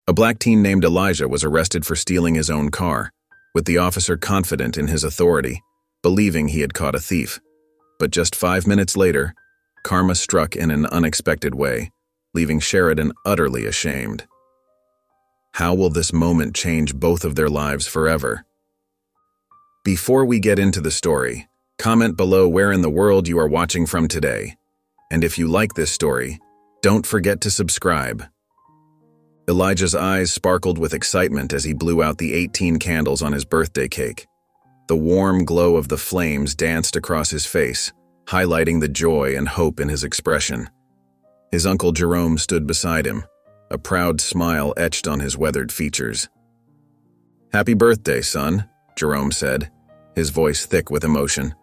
A black teen named Elijah was arrested for stealing his own car, with the officer confident in his authority, believing he had caught a thief. But just 5 minutes later, karma struck in an unexpected way, leaving Sheridan utterly ashamed. How will this moment change both of their lives forever? Before we get into the story, comment below where in the world you are watching from today. And if you like this story, don't forget to subscribe. Elijah's eyes sparkled with excitement as he blew out the 18 candles on his birthday cake. The warm glow of the flames danced across his face, highlighting the joy and hope in his expression. His uncle Jerome stood beside him, a proud smile etched on his weathered features. "Happy birthday, son," Jerome said, his voice thick with emotion.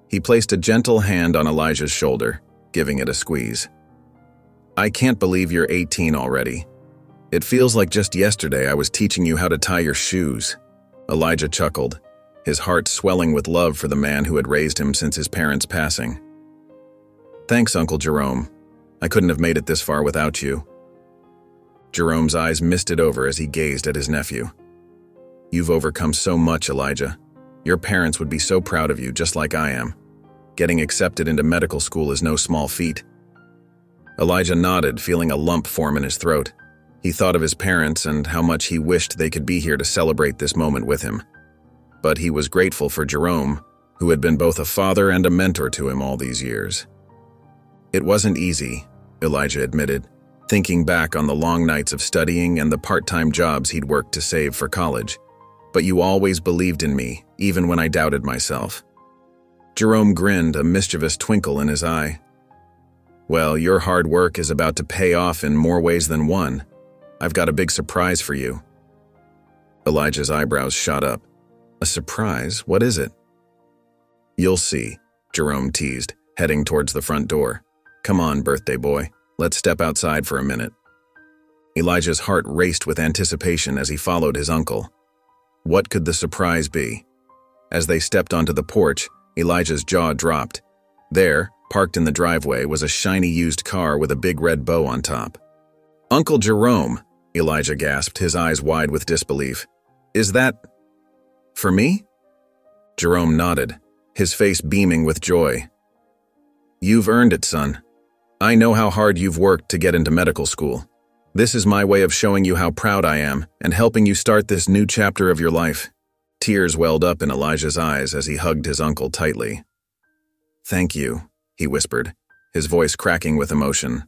He placed a gentle hand on Elijah's shoulder, giving it a squeeze. "I can't believe you're 18 already. It feels like just yesterday I was teaching you how to tie your shoes." Elijah chuckled, his heart swelling with love for the man who had raised him since his parents' passing. "Thanks, Uncle Jerome. I couldn't have made it this far without you." Jerome's eyes misted over as he gazed at his nephew. "You've overcome so much, Elijah. Your parents would be so proud of you, just like I am. Getting accepted into medical school is no small feat." Elijah nodded, feeling a lump form in his throat. He thought of his parents and how much he wished they could be here to celebrate this moment with him. But he was grateful for Jerome, who had been both a father and a mentor to him all these years. "It wasn't easy," Elijah admitted, thinking back on the long nights of studying and the part-time jobs he'd worked to save for college. "But you always believed in me, even when I doubted myself." Jerome grinned, a mischievous twinkle in his eye. "Well, your hard work is about to pay off in more ways than one. I've got a big surprise for you." Elijah's eyebrows shot up. "A surprise? What is it?" "You'll see," Jerome teased, heading towards the front door. "Come on, birthday boy. Let's step outside for a minute." Elijah's heart raced with anticipation as he followed his uncle. What could the surprise be? As they stepped onto the porch, Elijah's jaw dropped. There, parked in the driveway, was a shiny used car with a big red bow on top. "Uncle Jerome," Elijah gasped, his eyes wide with disbelief. "Is that for me?" Jerome nodded, his face beaming with joy. "You've earned it, son. I know how hard you've worked to get into medical school. This is my way of showing you how proud I am and helping you start this new chapter of your life." Tears welled up in Elijah's eyes as he hugged his uncle tightly. "Thank you," he whispered, his voice cracking with emotion.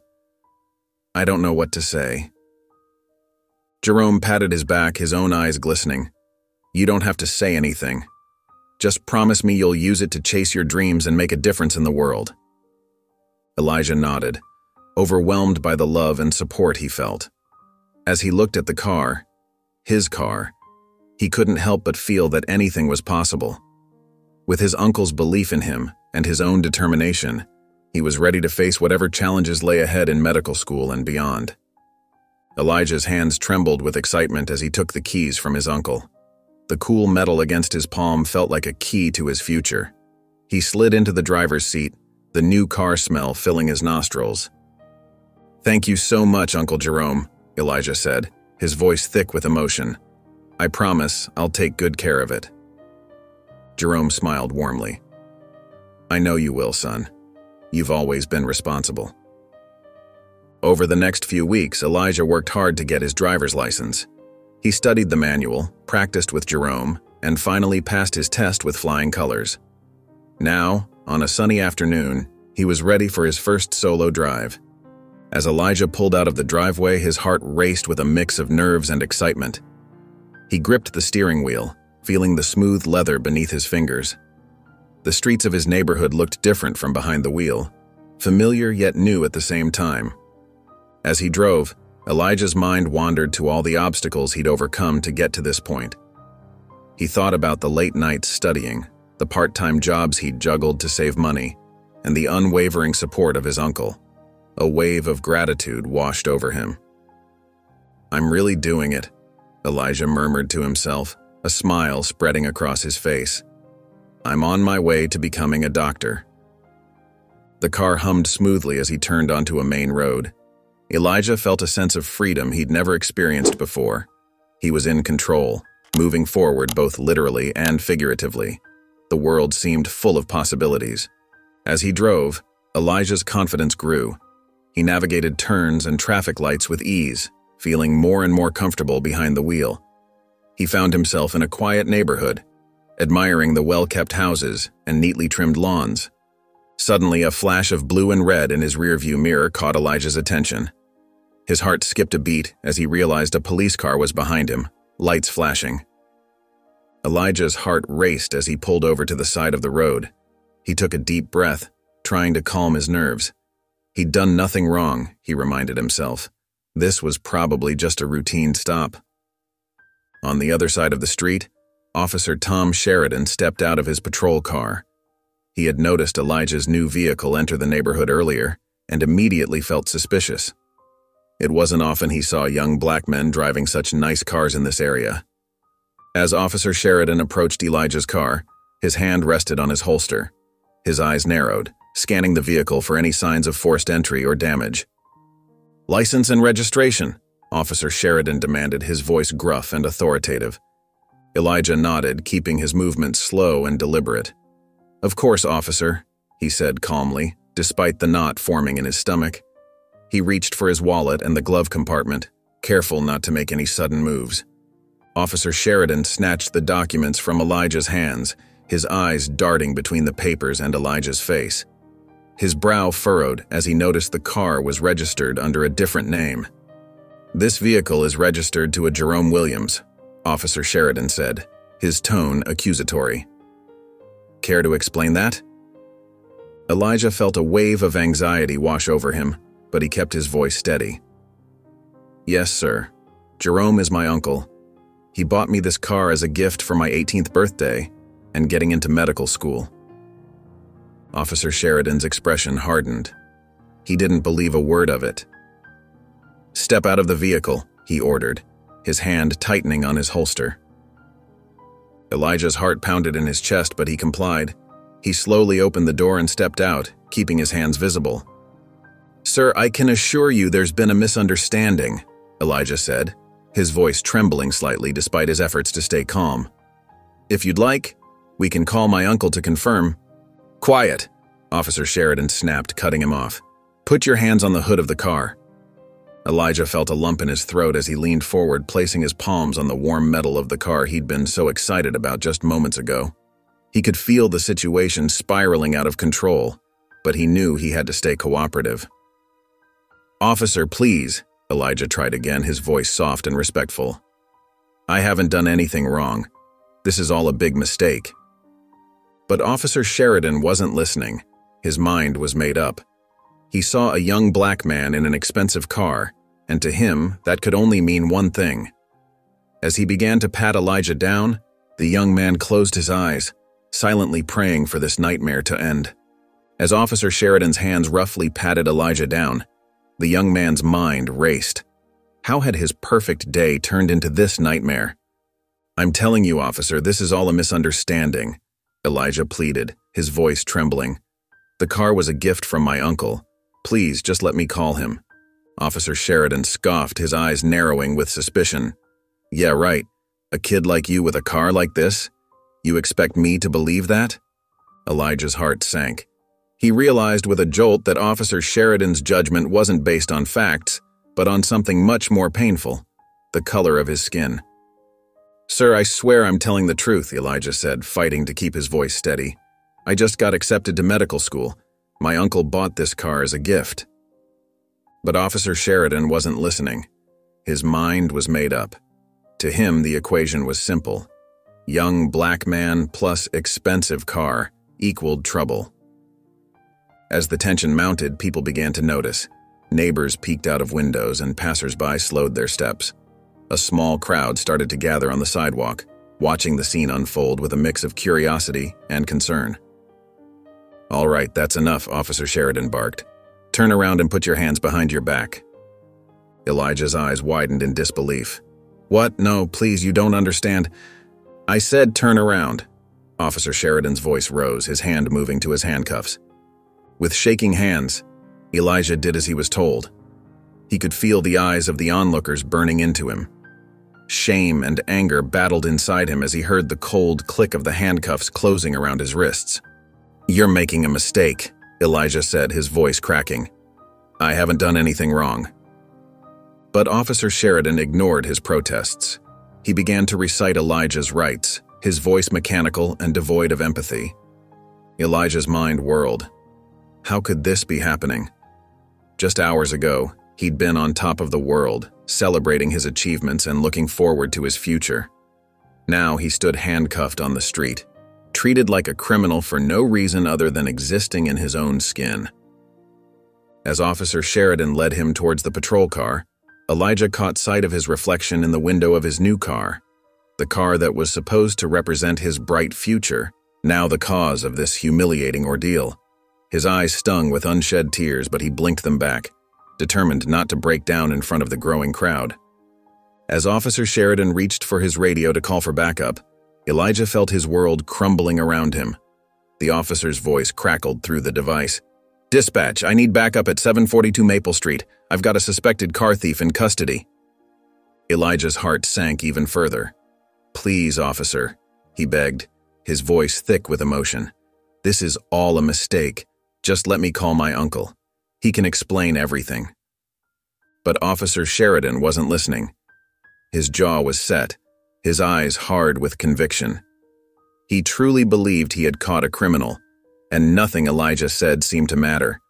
"I don't know what to say." Jerome patted his back, his own eyes glistening. "You don't have to say anything. Just promise me you'll use it to chase your dreams and make a difference in the world." Elijah nodded, overwhelmed by the love and support he felt. As he looked at the car, his car, he couldn't help but feel that anything was possible. With his uncle's belief in him and his own determination, he was ready to face whatever challenges lay ahead in medical school and beyond. Elijah's hands trembled with excitement as he took the keys from his uncle. The cool metal against his palm felt like a key to his future. He slid into the driver's seat, the new car smell filling his nostrils. "Thank you so much, Uncle Jerome," Elijah said, his voice thick with emotion. "I promise I'll take good care of it." Jerome smiled warmly. "I know you will, son. You've always been responsible." Over the next few weeks, Elijah worked hard to get his driver's license. He studied the manual, practiced with Jerome, and finally passed his test with flying colors. Now, on a sunny afternoon, he was ready for his first solo drive. As Elijah pulled out of the driveway, his heart raced with a mix of nerves and excitement. He gripped the steering wheel, feeling the smooth leather beneath his fingers. The streets of his neighborhood looked different from behind the wheel, familiar yet new at the same time. As he drove, Elijah's mind wandered to all the obstacles he'd overcome to get to this point. He thought about the late nights studying, the part-time jobs he'd juggled to save money, and the unwavering support of his uncle. A wave of gratitude washed over him. "I'm really doing it," Elijah murmured to himself, a smile spreading across his face. "I'm on my way to becoming a doctor." The car hummed smoothly as he turned onto a main road. Elijah felt a sense of freedom he'd never experienced before. He was in control, moving forward both literally and figuratively. The world seemed full of possibilities. As he drove, Elijah's confidence grew. He navigated turns and traffic lights with ease, feeling more and more comfortable behind the wheel. He found himself in a quiet neighborhood, admiring the well-kept houses and neatly trimmed lawns. Suddenly, a flash of blue and red in his rearview mirror caught Elijah's attention. His heart skipped a beat as he realized a police car was behind him, lights flashing. Elijah's heart raced as he pulled over to the side of the road. He took a deep breath, trying to calm his nerves. He'd done nothing wrong, he reminded himself. This was probably just a routine stop. On the other side of the street, Officer Tom Sheridan stepped out of his patrol car. He had noticed Elijah's new vehicle enter the neighborhood earlier and immediately felt suspicious. It wasn't often he saw young black men driving such nice cars in this area. As Officer Sheridan approached Elijah's car, his hand rested on his holster. His eyes narrowed, scanning the vehicle for any signs of forced entry or damage. "License and registration," Officer Sheridan demanded, his voice gruff and authoritative. Elijah nodded, keeping his movements slow and deliberate. "Of course, officer," he said calmly, despite the knot forming in his stomach. He reached for his wallet and the glove compartment, careful not to make any sudden moves. Officer Sheridan snatched the documents from Elijah's hands, his eyes darting between the papers and Elijah's face. His brow furrowed as he noticed the car was registered under a different name. "This vehicle is registered to a Jerome Williams," Officer Sheridan said, his tone accusatory. "Care to explain that?" Elijah felt a wave of anxiety wash over him, but he kept his voice steady. "Yes, sir. Jerome is my uncle. He bought me this car as a gift for my 18th birthday and getting into medical school." Officer Sheridan's expression hardened. He didn't believe a word of it. "Step out of the vehicle," he ordered, his hand tightening on his holster. Elijah's heart pounded in his chest, but he complied. He slowly opened the door and stepped out, keeping his hands visible. "Sir, I can assure you there's been a misunderstanding," Elijah said, his voice trembling slightly despite his efforts to stay calm. "If you'd like, we can call my uncle to confirm." "Quiet," Officer Sheridan snapped, cutting him off. "Put your hands on the hood of the car." Elijah felt a lump in his throat as he leaned forward, placing his palms on the warm metal of the car he'd been so excited about just moments ago. He could feel the situation spiraling out of control, but he knew he had to stay cooperative. "Officer, please," Elijah tried again, his voice soft and respectful. "I haven't done anything wrong. This is all a big mistake." But Officer Sheridan wasn't listening. His mind was made up. He saw a young black man in an expensive car, and to him, that could only mean one thing. As he began to pat Elijah down, the young man closed his eyes, silently praying for this nightmare to end. As Officer Sheridan's hands roughly patted Elijah down, the young man's mind raced. How had his perfect day turned into this nightmare? "I'm telling you, officer, this is all a misunderstanding," Elijah pleaded, his voice trembling. "The car was a gift from my uncle. Please, just let me call him." Officer Sheridan scoffed, his eyes narrowing with suspicion. "Yeah, right. A kid like you with a car like this? You expect me to believe that?" Elijah's heart sank. He realized with a jolt that Officer Sheridan's judgment wasn't based on facts, but on something much more painful: the color of his skin. "Sir, I swear I'm telling the truth," Elijah said, fighting to keep his voice steady. "I just got accepted to medical school. My uncle bought this car as a gift." But Officer Sheridan wasn't listening. His mind was made up. To him, the equation was simple. Young black man plus expensive car equaled trouble. As the tension mounted, people began to notice. Neighbors peeked out of windows and passers-by slowed their steps. A small crowd started to gather on the sidewalk, watching the scene unfold with a mix of curiosity and concern. "All right, that's enough," Officer Sheridan barked. "Turn around and put your hands behind your back." Elijah's eyes widened in disbelief. "What? No, please, you don't understand." "I said turn around." Officer Sheridan's voice rose, his hand moving to his handcuffs. With shaking hands, Elijah did as he was told. He could feel the eyes of the onlookers burning into him. Shame and anger battled inside him as he heard the cold click of the handcuffs closing around his wrists. "You're making a mistake," Elijah said, his voice cracking. "I haven't done anything wrong." But Officer Sheridan ignored his protests. He began to recite Elijah's rights, his voice mechanical and devoid of empathy. Elijah's mind whirled. How could this be happening? Just hours ago, he'd been on top of the world, celebrating his achievements and looking forward to his future. Now he stood handcuffed on the street, treated like a criminal for no reason other than existing in his own skin. As Officer Sheridan led him towards the patrol car, Elijah caught sight of his reflection in the window of his new car, the car that was supposed to represent his bright future, now the cause of this humiliating ordeal. His eyes stung with unshed tears, but he blinked them back, determined not to break down in front of the growing crowd. As Officer Sheridan reached for his radio to call for backup, Elijah felt his world crumbling around him. The officer's voice crackled through the device. "Dispatch, I need backup at 742 Maple Street. I've got a suspected car thief in custody." Elijah's heart sank even further. "Please, officer," he begged, his voice thick with emotion. "This is all a mistake. Just let me call my uncle. He can explain everything." But Officer Sheridan wasn't listening. His jaw was set, his eyes hard with conviction. He truly believed he had caught a criminal, and nothing Elijah said seemed to matter.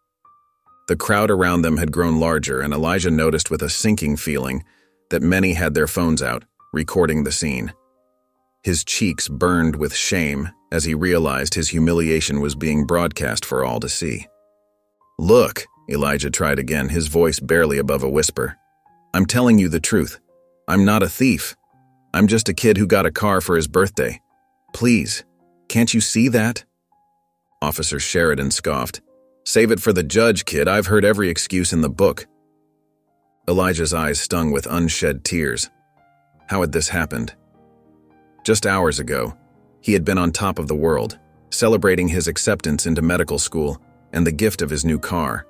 The crowd around them had grown larger, and Elijah noticed with a sinking feeling that many had their phones out, recording the scene. His cheeks burned with shame as he realized his humiliation was being broadcast for all to see. "Look," Elijah tried again, his voice barely above a whisper. "I'm telling you the truth. I'm not a thief. I'm just a kid who got a car for his birthday. Please, can't you see that?" Officer Sheridan scoffed. "Save it for the judge, kid. I've heard every excuse in the book." Elijah's eyes stung with unshed tears. How had this happened? Just hours ago, he had been on top of the world, celebrating his acceptance into medical school and the gift of his new car.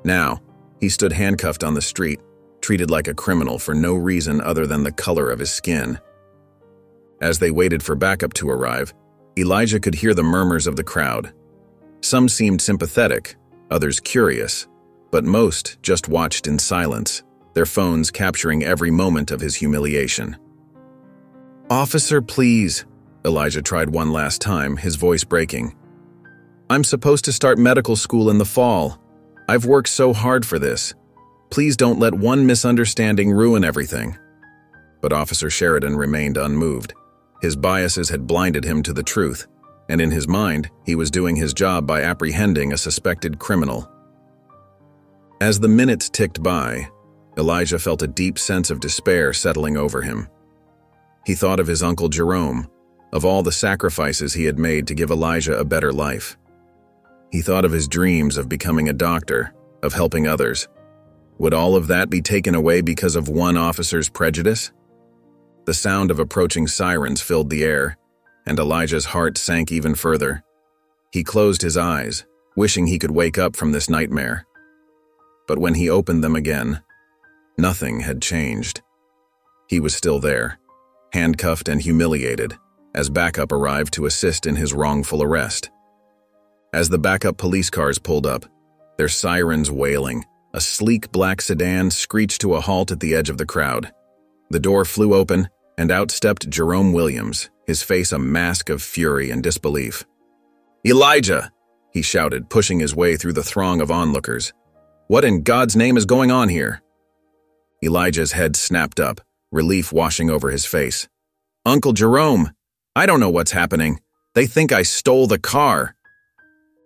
Now, he stood handcuffed on the street, treated like a criminal for no reason other than the color of his skin. As they waited for backup to arrive, Elijah could hear the murmurs of the crowd. Some seemed sympathetic, others curious, but most just watched in silence, their phones capturing every moment of his humiliation. "Officer, please," Elijah tried one last time, his voice breaking. "I'm supposed to start medical school in the fall. I've worked so hard for this. Please don't let one misunderstanding ruin everything." But Officer Sheridan remained unmoved. His biases had blinded him to the truth, and in his mind, he was doing his job by apprehending a suspected criminal. As the minutes ticked by, Elijah felt a deep sense of despair settling over him. He thought of his uncle Jerome, of all the sacrifices he had made to give Elijah a better life. He thought of his dreams of becoming a doctor, of helping others. Would all of that be taken away because of one officer's prejudice? The sound of approaching sirens filled the air, and Elijah's heart sank even further. He closed his eyes, wishing he could wake up from this nightmare. But when he opened them again, nothing had changed. He was still there, handcuffed and humiliated, as backup arrived to assist in his wrongful arrest. As the backup police cars pulled up, their sirens wailing, a sleek black sedan screeched to a halt at the edge of the crowd. The door flew open, and out stepped Jerome Williams, his face a mask of fury and disbelief. "Elijah!" he shouted, pushing his way through the throng of onlookers. "What in God's name is going on here?" Elijah's head snapped up, relief washing over his face. "Uncle Jerome! I don't know what's happening. They think I stole the car."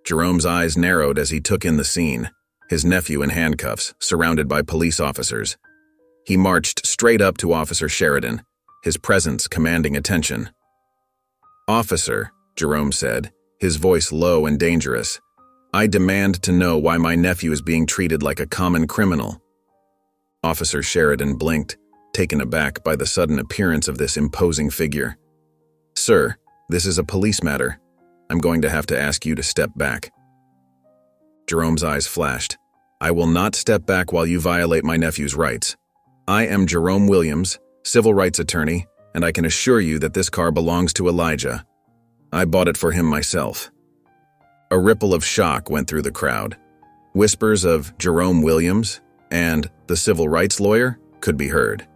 Jerome's eyes narrowed as he took in the scene, his nephew in handcuffs, surrounded by police officers. He marched straight up to Officer Sheridan, his presence commanding attention. "Officer," Jerome said, his voice low and dangerous, "I demand to know why my nephew is being treated like a common criminal." Officer Sheridan blinked, taken aback by the sudden appearance of this imposing figure. "Sir, this is a police matter. I'm going to have to ask you to step back." Jerome's eyes flashed. I will not step back while you violate my nephew's rights. I am Jerome Williams, civil rights attorney, and I can assure you that this car belongs to Elijah. I bought it for him myself." A ripple of shock went through the crowd. Whispers of Jerome Williams and the civil rights lawyer could be heard.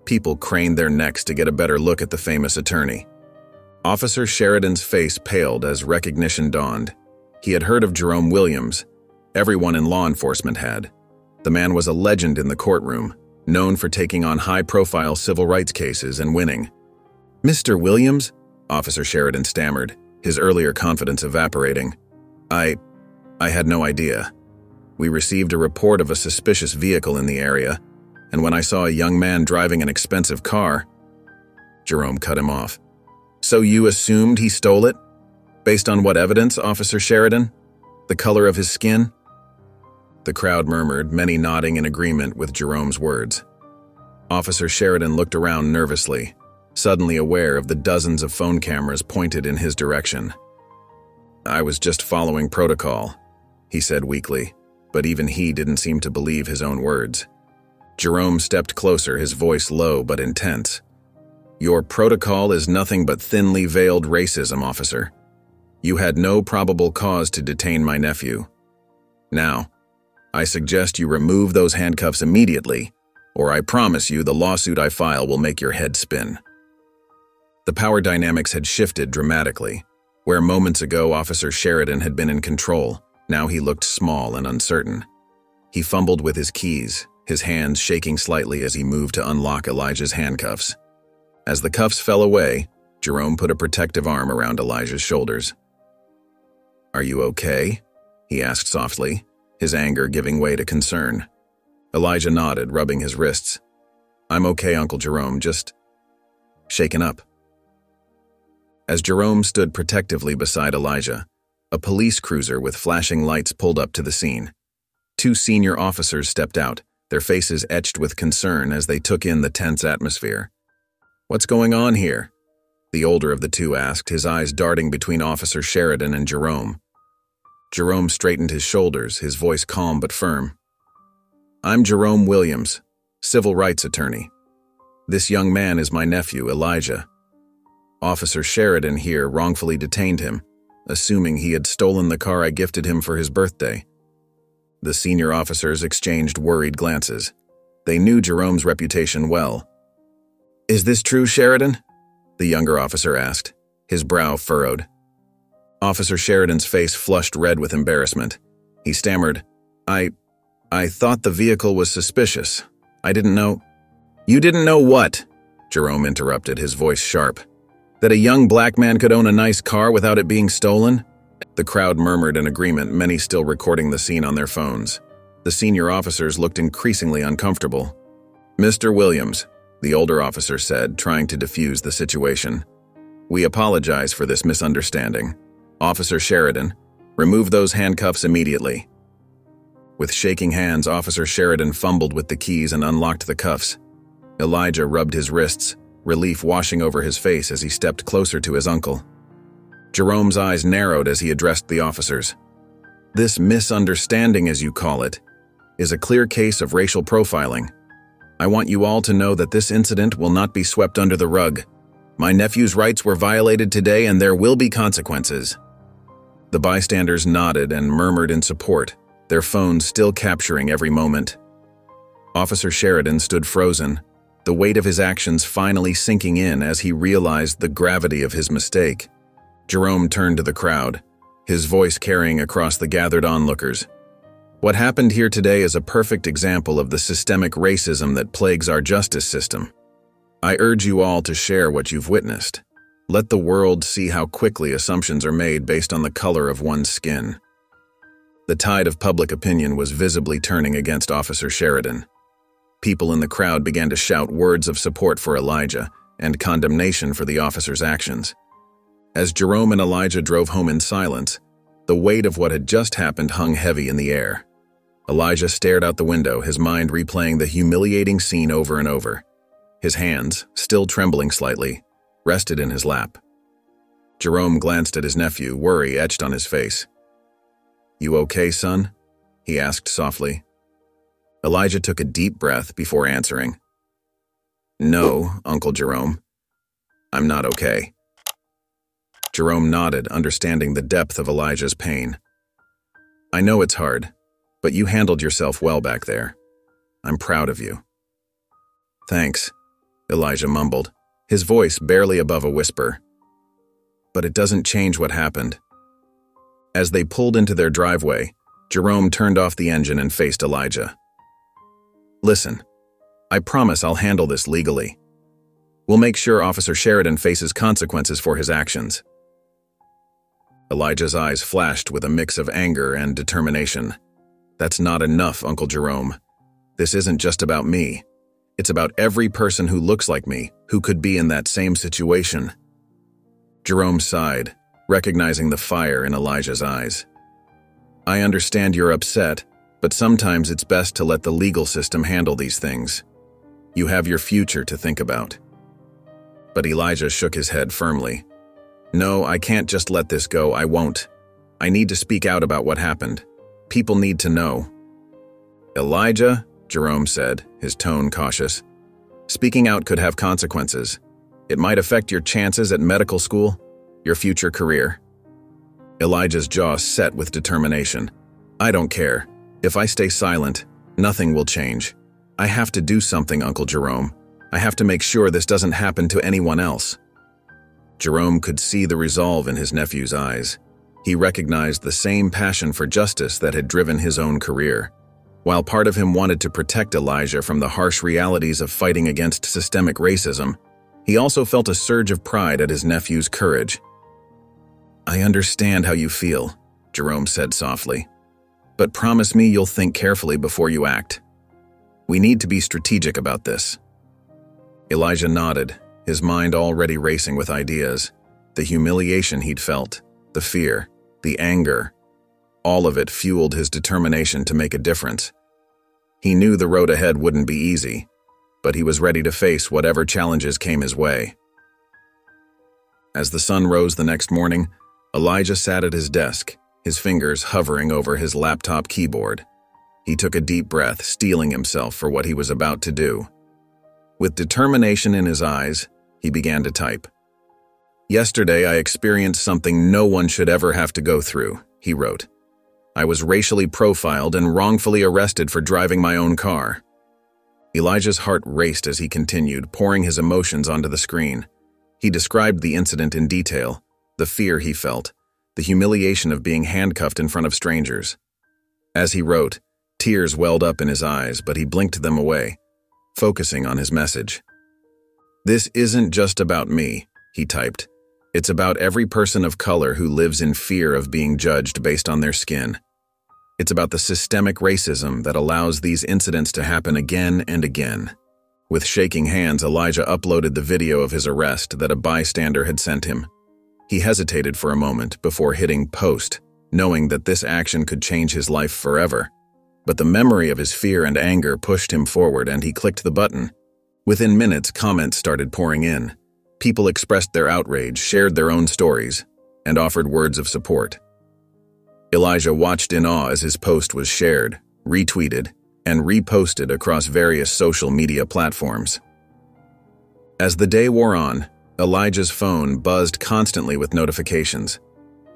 People craned their necks to get a better look at the famous attorney. Officer Sheridan's face paled as recognition dawned. He had heard of Jerome Williams. Everyone in law enforcement had. The man was a legend in the courtroom, known for taking on high-profile civil rights cases and winning. "Mr. Williams?" Officer Sheridan stammered, his earlier confidence evaporating. I had no idea. We received a report of a suspicious vehicle in the area, and when I saw a young man driving an expensive car..." Jerome cut him off. "So you assumed he stole it? Based on what evidence, Officer Sheridan? The color of his skin?" The crowd murmured, many nodding in agreement with Jerome's words. Officer Sheridan looked around nervously, suddenly aware of the dozens of phone cameras pointed in his direction. "I was just following protocol," he said weakly, but even he didn't seem to believe his own words. Jerome stepped closer, his voice low but intense. "Your protocol is nothing but thinly veiled racism, officer. You had no probable cause to detain my nephew. Now, I suggest you remove those handcuffs immediately, or I promise you the lawsuit I file will make your head spin." The power dynamics had shifted dramatically. Where moments ago Officer Sheridan had been in control, now he looked small and uncertain. He fumbled with his keys, his hands shaking slightly as he moved to unlock Elijah's handcuffs. As the cuffs fell away, Jerome put a protective arm around Elijah's shoulders. "Are you okay?" he asked softly, his anger giving way to concern. Elijah nodded, rubbing his wrists. "I'm okay, Uncle Jerome, just shaken up." As Jerome stood protectively beside Elijah, a police cruiser with flashing lights pulled up to the scene. Two senior officers stepped out, their faces etched with concern as they took in the tense atmosphere. "What's going on here?" the older of the two asked, his eyes darting between Officer Sheridan and Jerome. Jerome straightened his shoulders, his voice calm but firm. "I'm Jerome Williams, civil rights attorney. This young man is my nephew, Elijah. Officer Sheridan here wrongfully detained him, assuming he had stolen the car I gifted him for his birthday." The senior officers exchanged worried glances. They knew Jerome's reputation well. "Is this true, Sheridan?" the younger officer asked, his brow furrowed. Officer Sheridan's face flushed red with embarrassment. He stammered, I thought the vehicle was suspicious. I didn't know." "You didn't know what?" Jerome interrupted, his voice sharp. "That a young black man could own a nice car without it being stolen?" The crowd murmured in agreement, many still recording the scene on their phones. The senior officers looked increasingly uncomfortable. "Mr. Williams," the older officer said, trying to defuse the situation. "We apologize for this misunderstanding. Officer Sheridan, remove those handcuffs immediately." With shaking hands, Officer Sheridan fumbled with the keys and unlocked the cuffs. Elijah rubbed his wrists, relief washing over his face as he stepped closer to his uncle. Jerome's eyes narrowed as he addressed the officers. "This misunderstanding, as you call it, is a clear case of racial profiling. I want you all to know that this incident will not be swept under the rug. My nephew's rights were violated today and there will be consequences." The bystanders nodded and murmured in support, their phones still capturing every moment. Officer Sheridan stood frozen, the weight of his actions finally sinking in as he realized the gravity of his mistake. Jerome turned to the crowd, his voice carrying across the gathered onlookers. "What happened here today is a perfect example of the systemic racism that plagues our justice system. I urge you all to share what you've witnessed. Let the world see how quickly assumptions are made based on the color of one's skin." The tide of public opinion was visibly turning against Officer Sheridan. People in the crowd began to shout words of support for Elijah and condemnation for the officer's actions. As Jerome and Elijah drove home in silence, the weight of what had just happened hung heavy in the air. Elijah stared out the window, his mind replaying the humiliating scene over and over. His hands, still trembling slightly, rested in his lap. Jerome glanced at his nephew, worry etched on his face. "You okay, son?" he asked softly. Elijah took a deep breath before answering. No, Uncle Jerome. I'm not okay. Jerome nodded, understanding the depth of Elijah's pain. I know it's hard, but you handled yourself well back there. I'm proud of you. Thanks, Elijah mumbled, his voice barely above a whisper. But it doesn't change what happened. As they pulled into their driveway, Jerome turned off the engine and faced Elijah. Listen, I promise I'll handle this legally. We'll make sure Officer Sheridan faces consequences for his actions. Elijah's eyes flashed with a mix of anger and determination. That's not enough, Uncle Jerome. This isn't just about me. It's about every person who looks like me, who could be in that same situation. Jerome sighed, recognizing the fire in Elijah's eyes. I understand you're upset, but sometimes it's best to let the legal system handle these things. You have your future to think about. But Elijah shook his head firmly. No, I can't just let this go, I won't. I need to speak out about what happened. People need to know. Elijah, Jerome said, his tone cautious. Speaking out could have consequences. It might affect your chances at medical school, your future career. Elijah's jaw set with determination. I don't care. If I stay silent, nothing will change. I have to do something, Uncle Jerome. I have to make sure this doesn't happen to anyone else. Jerome could see the resolve in his nephew's eyes. He recognized the same passion for justice that had driven his own career. While part of him wanted to protect Elijah from the harsh realities of fighting against systemic racism, he also felt a surge of pride at his nephew's courage. I understand how you feel, Jerome said softly. But promise me you'll think carefully before you act. We need to be strategic about this. Elijah nodded, his mind already racing with ideas. The humiliation he'd felt, the fear, the anger, all of it fueled his determination to make a difference. He knew the road ahead wouldn't be easy, but he was ready to face whatever challenges came his way. As the sun rose the next morning, Elijah sat at his desk, his fingers hovering over his laptop keyboard. He took a deep breath, steeling himself for what he was about to do. With determination in his eyes, he began to type. Yesterday, I experienced something no one should ever have to go through, he wrote. I was racially profiled and wrongfully arrested for driving my own car. Elijah's heart raced as he continued, pouring his emotions onto the screen. He described the incident in detail, the fear he felt, the humiliation of being handcuffed in front of strangers. As he wrote, tears welled up in his eyes, but he blinked them away, focusing on his message. This isn't just about me, he typed. It's about every person of color who lives in fear of being judged based on their skin. It's about the systemic racism that allows these incidents to happen again and again. With shaking hands, Elijah uploaded the video of his arrest that a bystander had sent him. He hesitated for a moment before hitting post, knowing that this action could change his life forever. But the memory of his fear and anger pushed him forward, and he clicked the button. Within minutes, comments started pouring in. People expressed their outrage, shared their own stories, and offered words of support. Elijah watched in awe as his post was shared, retweeted, and reposted across various social media platforms. As the day wore on, Elijah's phone buzzed constantly with notifications.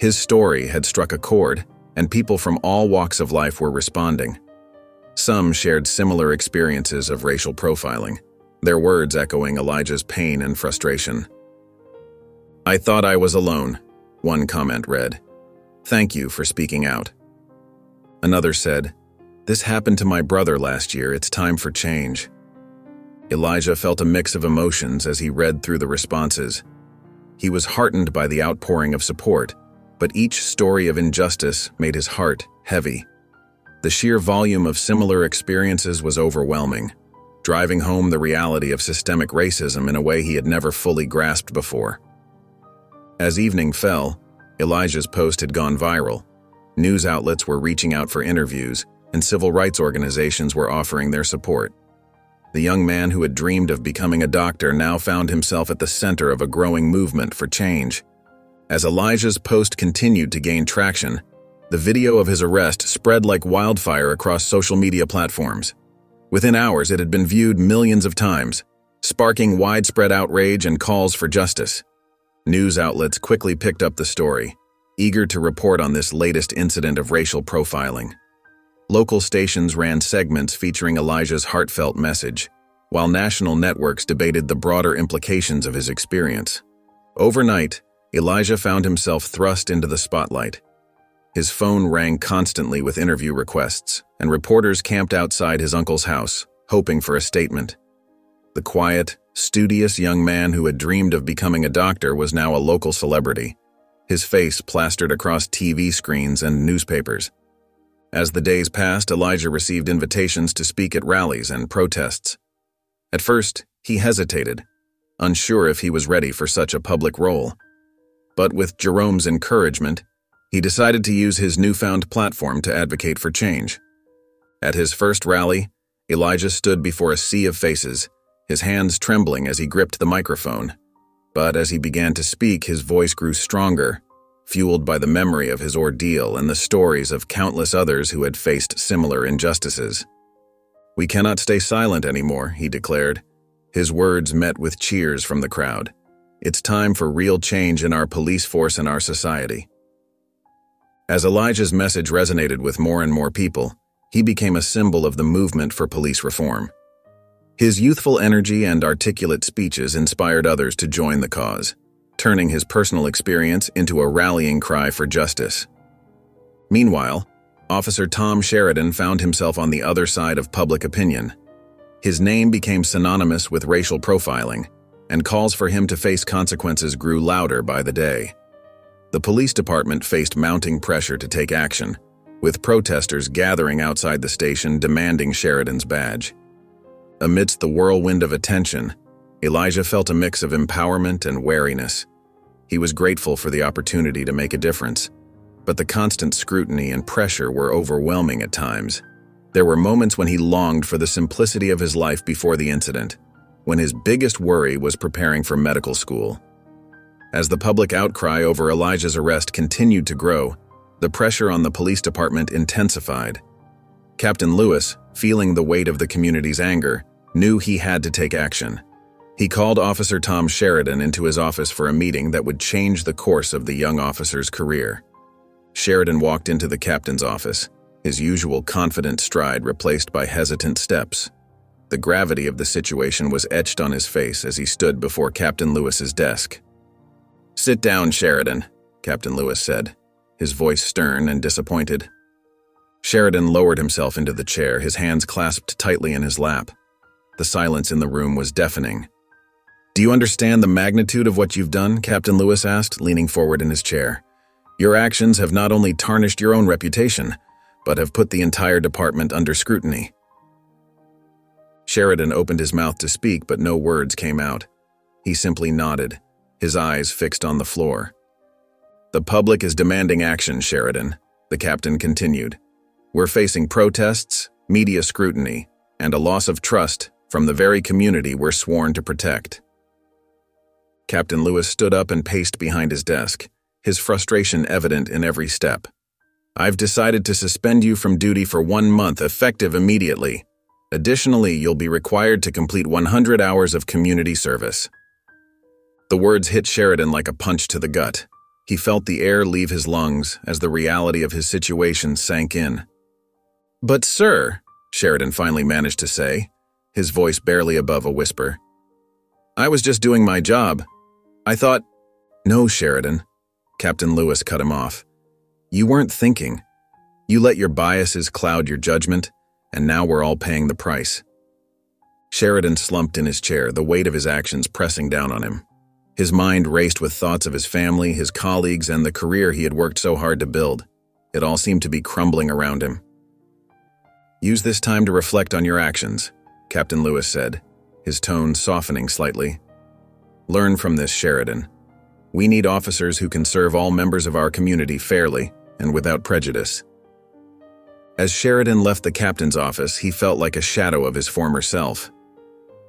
His story had struck a chord, and people from all walks of life were responding. Some shared similar experiences of racial profiling, their words echoing Elijah's pain and frustration. I thought I was alone, one comment read. Thank you for speaking out. Another said, this happened to my brother last year, it's time for change. Elijah felt a mix of emotions as he read through the responses. He was heartened by the outpouring of support, but each story of injustice made his heart heavy. The sheer volume of similar experiences was overwhelming, driving home the reality of systemic racism in a way he had never fully grasped before. As evening fell, Elijah's post had gone viral. News outlets were reaching out for interviews, and civil rights organizations were offering their support. The young man who had dreamed of becoming a doctor now found himself at the center of a growing movement for change. As Elijah's post continued to gain traction, The video of his arrest spread like wildfire across social media platforms. Within hours, it had been viewed millions of times, sparking widespread outrage and calls for justice. News outlets quickly picked up the story, eager to report on this latest incident of racial profiling. Local stations ran segments featuring Elijah's heartfelt message, while national networks debated the broader implications of his experience. Overnight, Elijah found himself thrust into the spotlight. His phone rang constantly with interview requests, and reporters camped outside his uncle's house, hoping for a statement. The quiet, studious young man who had dreamed of becoming a doctor was now a local celebrity, his face plastered across TV screens and newspapers. As the days passed, Elijah received invitations to speak at rallies and protests. At first, he hesitated, unsure if he was ready for such a public role. But with Jerome's encouragement, he decided to use his newfound platform to advocate for change. At his first rally, Elijah stood before a sea of faces, his hands trembling as he gripped the microphone. But as he began to speak, his voice grew stronger, fueled by the memory of his ordeal and the stories of countless others who had faced similar injustices. "We cannot stay silent anymore," he declared. His words met with cheers from the crowd. "It's time for real change in our police force and our society." As Elijah's message resonated with more and more people, he became a symbol of the movement for police reform. His youthful energy and articulate speeches inspired others to join the cause, turning his personal experience into a rallying cry for justice. Meanwhile, Officer Tom Sheridan found himself on the other side of public opinion. His name became synonymous with racial profiling, and calls for him to face consequences grew louder by the day. The police department faced mounting pressure to take action, with protesters gathering outside the station demanding Sheridan's badge. Amidst the whirlwind of attention, Elijah felt a mix of empowerment and wariness. He was grateful for the opportunity to make a difference, but the constant scrutiny and pressure were overwhelming at times. There were moments when he longed for the simplicity of his life before the incident, when his biggest worry was preparing for medical school. As the public outcry over Elijah's arrest continued to grow, the pressure on the police department intensified. Captain Lewis, feeling the weight of the community's anger, knew he had to take action. He called Officer Tom Sheridan into his office for a meeting that would change the course of the young officer's career. Sheridan walked into the captain's office, his usual confident stride replaced by hesitant steps. The gravity of the situation was etched on his face as he stood before Captain Lewis's desk. "Sit down, Sheridan," Captain Lewis said, his voice stern and disappointed. Sheridan lowered himself into the chair, his hands clasped tightly in his lap. The silence in the room was deafening. "Do you understand the magnitude of what you've done?" Captain Lewis asked, leaning forward in his chair. "Your actions have not only tarnished your own reputation, but have put the entire department under scrutiny." Sheridan opened his mouth to speak, but no words came out. He simply nodded, his eyes fixed on the floor. "The public is demanding action, Sheridan," the captain continued. "We're facing protests, media scrutiny, and a loss of trust from the very community we're sworn to protect." Captain Lewis stood up and paced behind his desk, his frustration evident in every step. "I've decided to suspend you from duty for 1 month, effective immediately. Additionally, you'll be required to complete 100 hours of community service." The words hit Sheridan like a punch to the gut. He felt the air leave his lungs as the reality of his situation sank in. "But sir," Sheridan finally managed to say, his voice barely above a whisper, "I was just doing my job. I thought—" "No, Sheridan," Captain Lewis cut him off. "You weren't thinking. You let your biases cloud your judgment, and now we're all paying the price." Sheridan slumped in his chair, the weight of his actions pressing down on him. His mind raced with thoughts of his family, his colleagues, and the career he had worked so hard to build. It all seemed to be crumbling around him. "Use this time to reflect on your actions," Captain Lewis said, his tone softening slightly. "Learn from this, Sheridan. We need officers who can serve all members of our community fairly and without prejudice." As Sheridan left the captain's office, he felt like a shadow of his former self.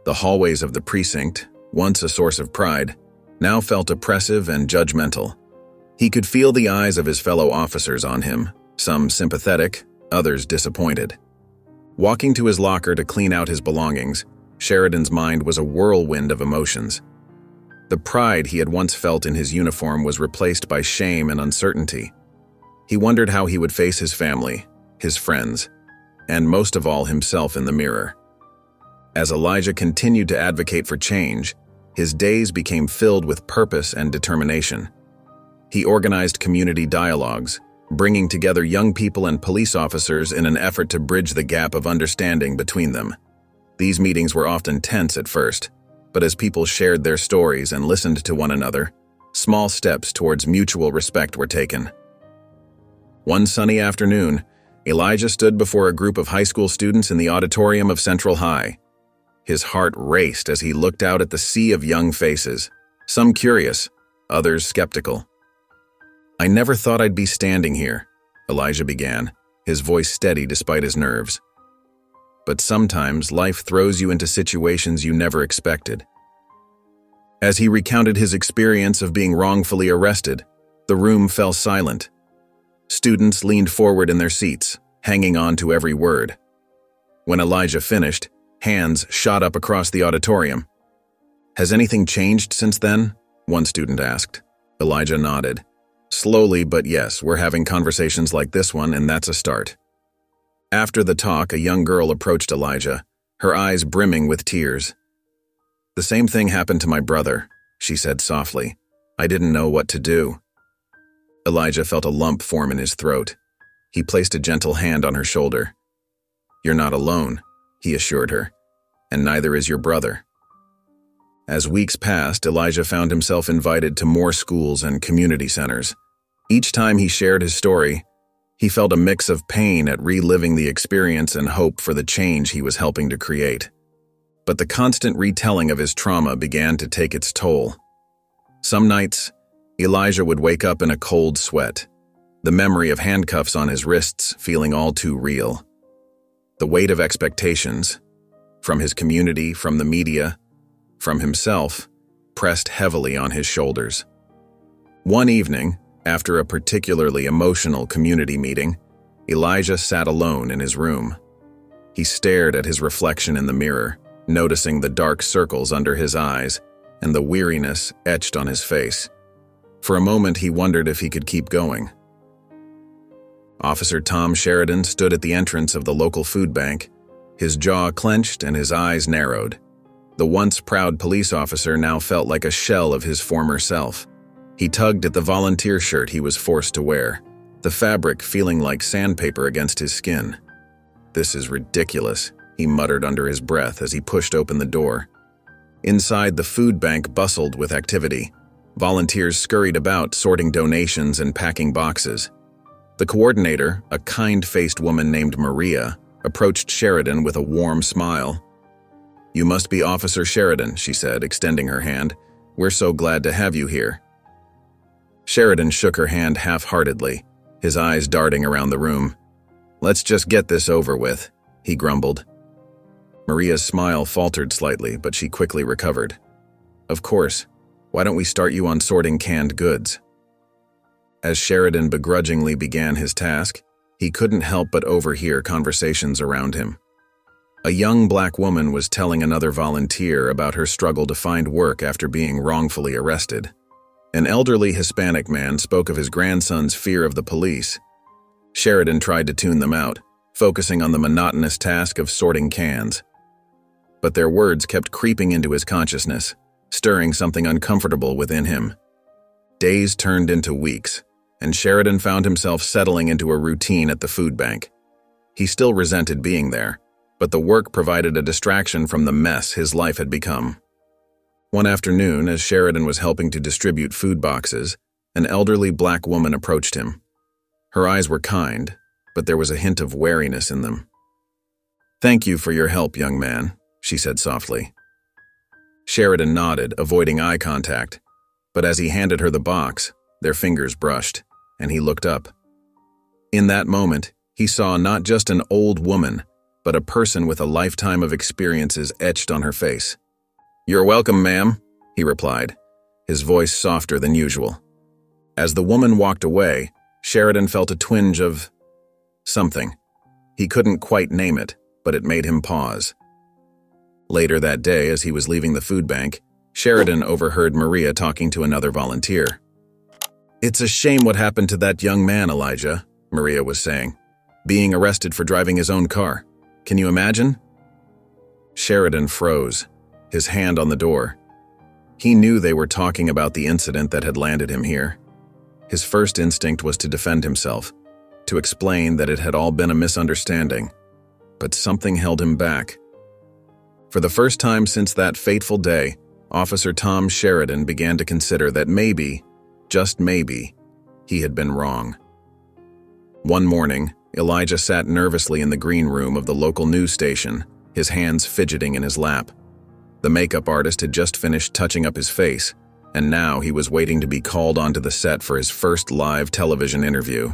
The hallways of the precinct, once a source of pride, now felt oppressive and judgmental. He could feel the eyes of his fellow officers on him, some sympathetic, others disappointed. Walking to his locker to clean out his belongings, Sheridan's mind was a whirlwind of emotions. The pride he had once felt in his uniform was replaced by shame and uncertainty. He wondered how he would face his family, his friends, and most of all himself in the mirror. As Elijah continued to advocate for change, his days became filled with purpose and determination. He organized community dialogues, bringing together young people and police officers in an effort to bridge the gap of understanding between them. These meetings were often tense at first, but as people shared their stories and listened to one another, small steps towards mutual respect were taken. One sunny afternoon, Elijah stood before a group of high school students in the auditorium of Central High. His heart raced as he looked out at the sea of young faces, some curious, others skeptical. "I never thought I'd be standing here," Elijah began, his voice steady despite his nerves. "But sometimes life throws you into situations you never expected." As he recounted his experience of being wrongfully arrested, the room fell silent. Students leaned forward in their seats, hanging on to every word. When Elijah finished, hands shot up across the auditorium. "Has anything changed since then?" one student asked. Elijah nodded. "Slowly, but yes, we're having conversations like this one, and that's a start." After the talk, a young girl approached Elijah, her eyes brimming with tears. "The same thing happened to my brother," she said softly. "I didn't know what to do." Elijah felt a lump form in his throat. He placed a gentle hand on her shoulder. "You're not alone," he assured her, "and neither is your brother." As weeks passed, Elijah found himself invited to more schools and community centers. Each time he shared his story, he felt a mix of pain at reliving the experience and hope for the change he was helping to create. But the constant retelling of his trauma began to take its toll. Some nights, Elijah would wake up in a cold sweat, the memory of handcuffs on his wrists feeling all too real. The weight of expectations, from his community, from the media, from himself, pressed heavily on his shoulders. One evening, after a particularly emotional community meeting, Elijah sat alone in his room. He stared at his reflection in the mirror, noticing the dark circles under his eyes and the weariness etched on his face. For a moment, he wondered if he could keep going. Officer Tom Sheridan stood at the entrance of the local food bank, his jaw clenched and his eyes narrowed. The once proud police officer now felt like a shell of his former self. He tugged at the volunteer shirt he was forced to wear, the fabric feeling like sandpaper against his skin. "This is ridiculous," he muttered under his breath as he pushed open the door. Inside, the food bank bustled with activity. Volunteers scurried about, sorting donations and packing boxes. The coordinator, a kind-faced woman named Maria, approached Sheridan with a warm smile. "You must be Officer Sheridan," she said, extending her hand. "We're so glad to have you here." Sheridan shook her hand half-heartedly, his eyes darting around the room. "Let's just get this over with," he grumbled. Maria's smile faltered slightly, but she quickly recovered. "Of course. Why don't we start you on sorting canned goods?" As Sheridan begrudgingly began his task, he couldn't help but overhear conversations around him. A young black woman was telling another volunteer about her struggle to find work after being wrongfully arrested. An elderly Hispanic man spoke of his grandson's fear of the police. Sheridan tried to tune them out, focusing on the monotonous task of sorting cans. But their words kept creeping into his consciousness, stirring something uncomfortable within him. Days turned into weeks, and Sheridan found himself settling into a routine at the food bank. He still resented being there, but the work provided a distraction from the mess his life had become. One afternoon, as Sheridan was helping to distribute food boxes, an elderly black woman approached him. Her eyes were kind, but there was a hint of wariness in them. "Thank you for your help, young man," she said softly. Sheridan nodded, avoiding eye contact, but as he handed her the box, their fingers brushed, and he looked up. In that moment, he saw not just an old woman, but a person with a lifetime of experiences etched on her face. "You're welcome, ma'am," he replied, his voice softer than usual. As the woman walked away, Sheridan felt a twinge of Something. He couldn't quite name it, but it made him pause. Later that day, as he was leaving the food bank, Sheridan overheard Maria talking to another volunteer. "It's a shame what happened to that young man, Elijah," Maria was saying. "Being arrested for driving his own car. Can you imagine?" Sheridan froze, his hand on the door. He knew they were talking about the incident that had landed him here. His first instinct was to defend himself, to explain that it had all been a misunderstanding, but something held him back. For the first time since that fateful day, Officer Tom Sheridan began to consider that maybe, just maybe, he had been wrong. One morning, Elijah sat nervously in the green room of the local news station, his hands fidgeting in his lap. The makeup artist had just finished touching up his face, and now he was waiting to be called onto the set for his first live television interview.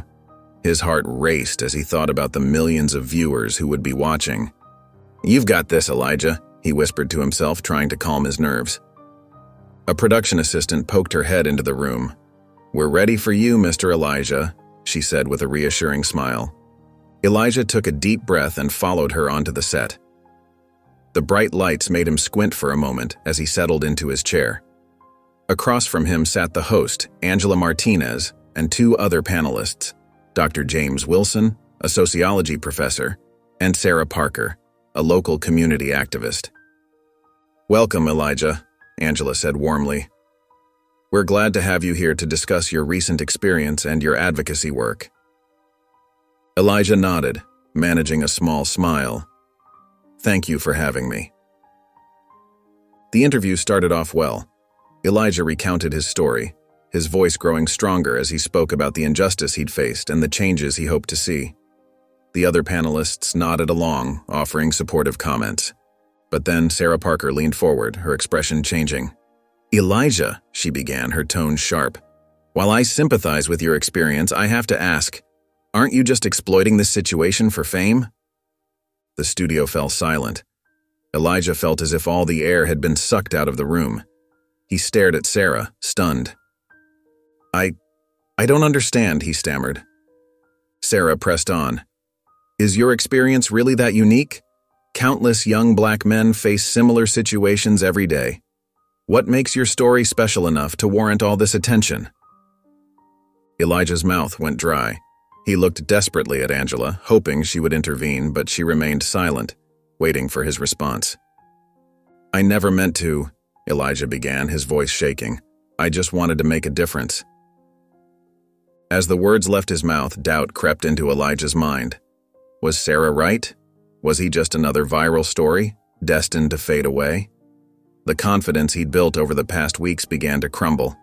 His heart raced as he thought about the millions of viewers who would be watching. "You've got this, Elijah," he whispered to himself, trying to calm his nerves. A production assistant poked her head into the room. "We're ready for you, Mr. Elijah," she said with a reassuring smile. Elijah took a deep breath and followed her onto the set. The bright lights made him squint for a moment as he settled into his chair. Across from him sat the host, Angela Martinez, and two other panelists, Dr. James Wilson, a sociology professor, and Sarah Parker, a local community activist. "Welcome, Elijah," Angela said warmly. "We're glad to have you here to discuss your recent experience and your advocacy work." Elijah nodded, managing a small smile. "Thank you for having me." The interview started off well. Elijah recounted his story, his voice growing stronger as he spoke about the injustice he'd faced and the changes he hoped to see. The other panelists nodded along, offering supportive comments. But then Sarah Parker leaned forward, her expression changing. "Elijah," she began, her tone sharp, "while I sympathize with your experience, I have to ask, aren't you just exploiting this situation for fame?" The studio fell silent. Elijah felt as if all the air had been sucked out of the room. He stared at Sarah, stunned. I don't understand," he stammered. Sarah pressed on. "Is your experience really that unique? Countless young black men face similar situations every day. What makes your story special enough to warrant all this attention?" Elijah's mouth went dry. He looked desperately at Angela, hoping she would intervene, but she remained silent, waiting for his response. "I never meant to," Elijah began, his voice shaking. "I just wanted to make a difference." As the words left his mouth, doubt crept into Elijah's mind. Was Sarah right? Was he just another viral story, destined to fade away? The confidence he'd built over the past weeks began to crumble.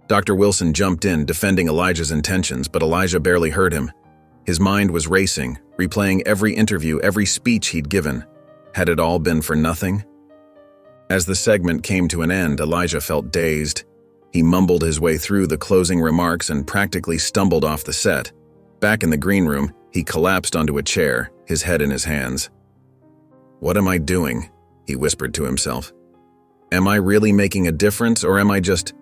Dr. Wilson jumped in, defending Elijah's intentions, but Elijah barely heard him. His mind was racing, replaying every interview, every speech he'd given. Had it all been for nothing? As the segment came to an end, Elijah felt dazed. He mumbled his way through the closing remarks and practically stumbled off the set. Back in the green room, he collapsed onto a chair, his head in his hands. "What am I doing?" he whispered to himself. "Am I really making a difference, or am I just...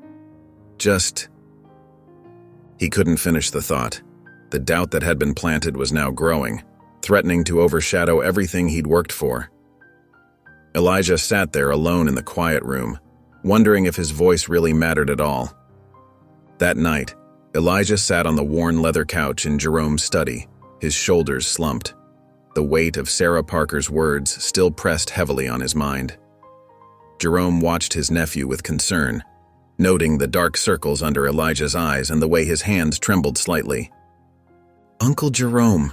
He couldn't finish the thought. The doubt that had been planted was now growing, threatening to overshadow everything he'd worked for. Elijah sat there alone in the quiet room, wondering if his voice really mattered at all. That night, Elijah sat on the worn leather couch in Jerome's study, his shoulders slumped. The weight of Sarah Parker's words still pressed heavily on his mind. Jerome watched his nephew with concern, noting the dark circles under Elijah's eyes and the way his hands trembled slightly. "Uncle Jerome,"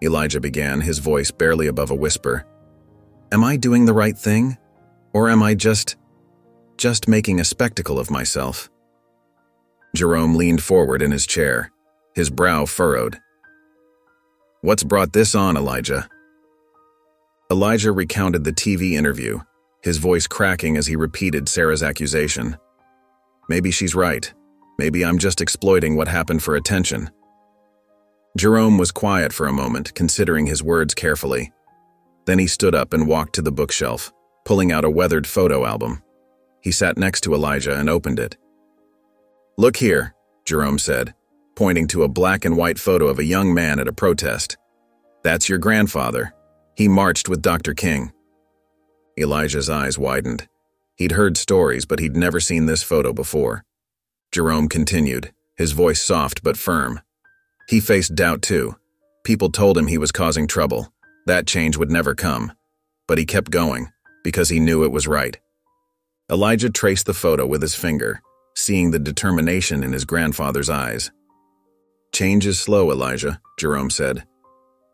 Elijah began, his voice barely above a whisper, "am I doing the right thing? Or am I just making a spectacle of myself?" Jerome leaned forward in his chair, his brow furrowed. "What's brought this on, Elijah?" Elijah recounted the TV interview, his voice cracking as he repeated Sarah's accusation. "Maybe she's right. Maybe I'm just exploiting what happened for attention." Jerome was quiet for a moment, considering his words carefully. Then he stood up and walked to the bookshelf, pulling out a weathered photo album. He sat next to Elijah and opened it. "Look here," Jerome said. pointing to a black and white photo of a young man at a protest. "That's your grandfather. He marched with Dr. King." Elijah's eyes widened. He'd heard stories, but he'd never seen this photo before. Jerome continued, his voice soft but firm. He faced doubt too. People told him he was causing trouble. That change would never come. But he kept going, because he knew it was right. Elijah traced the photo with his finger, seeing the determination in his grandfather's eyes. "Change is slow, Elijah," Jerome said.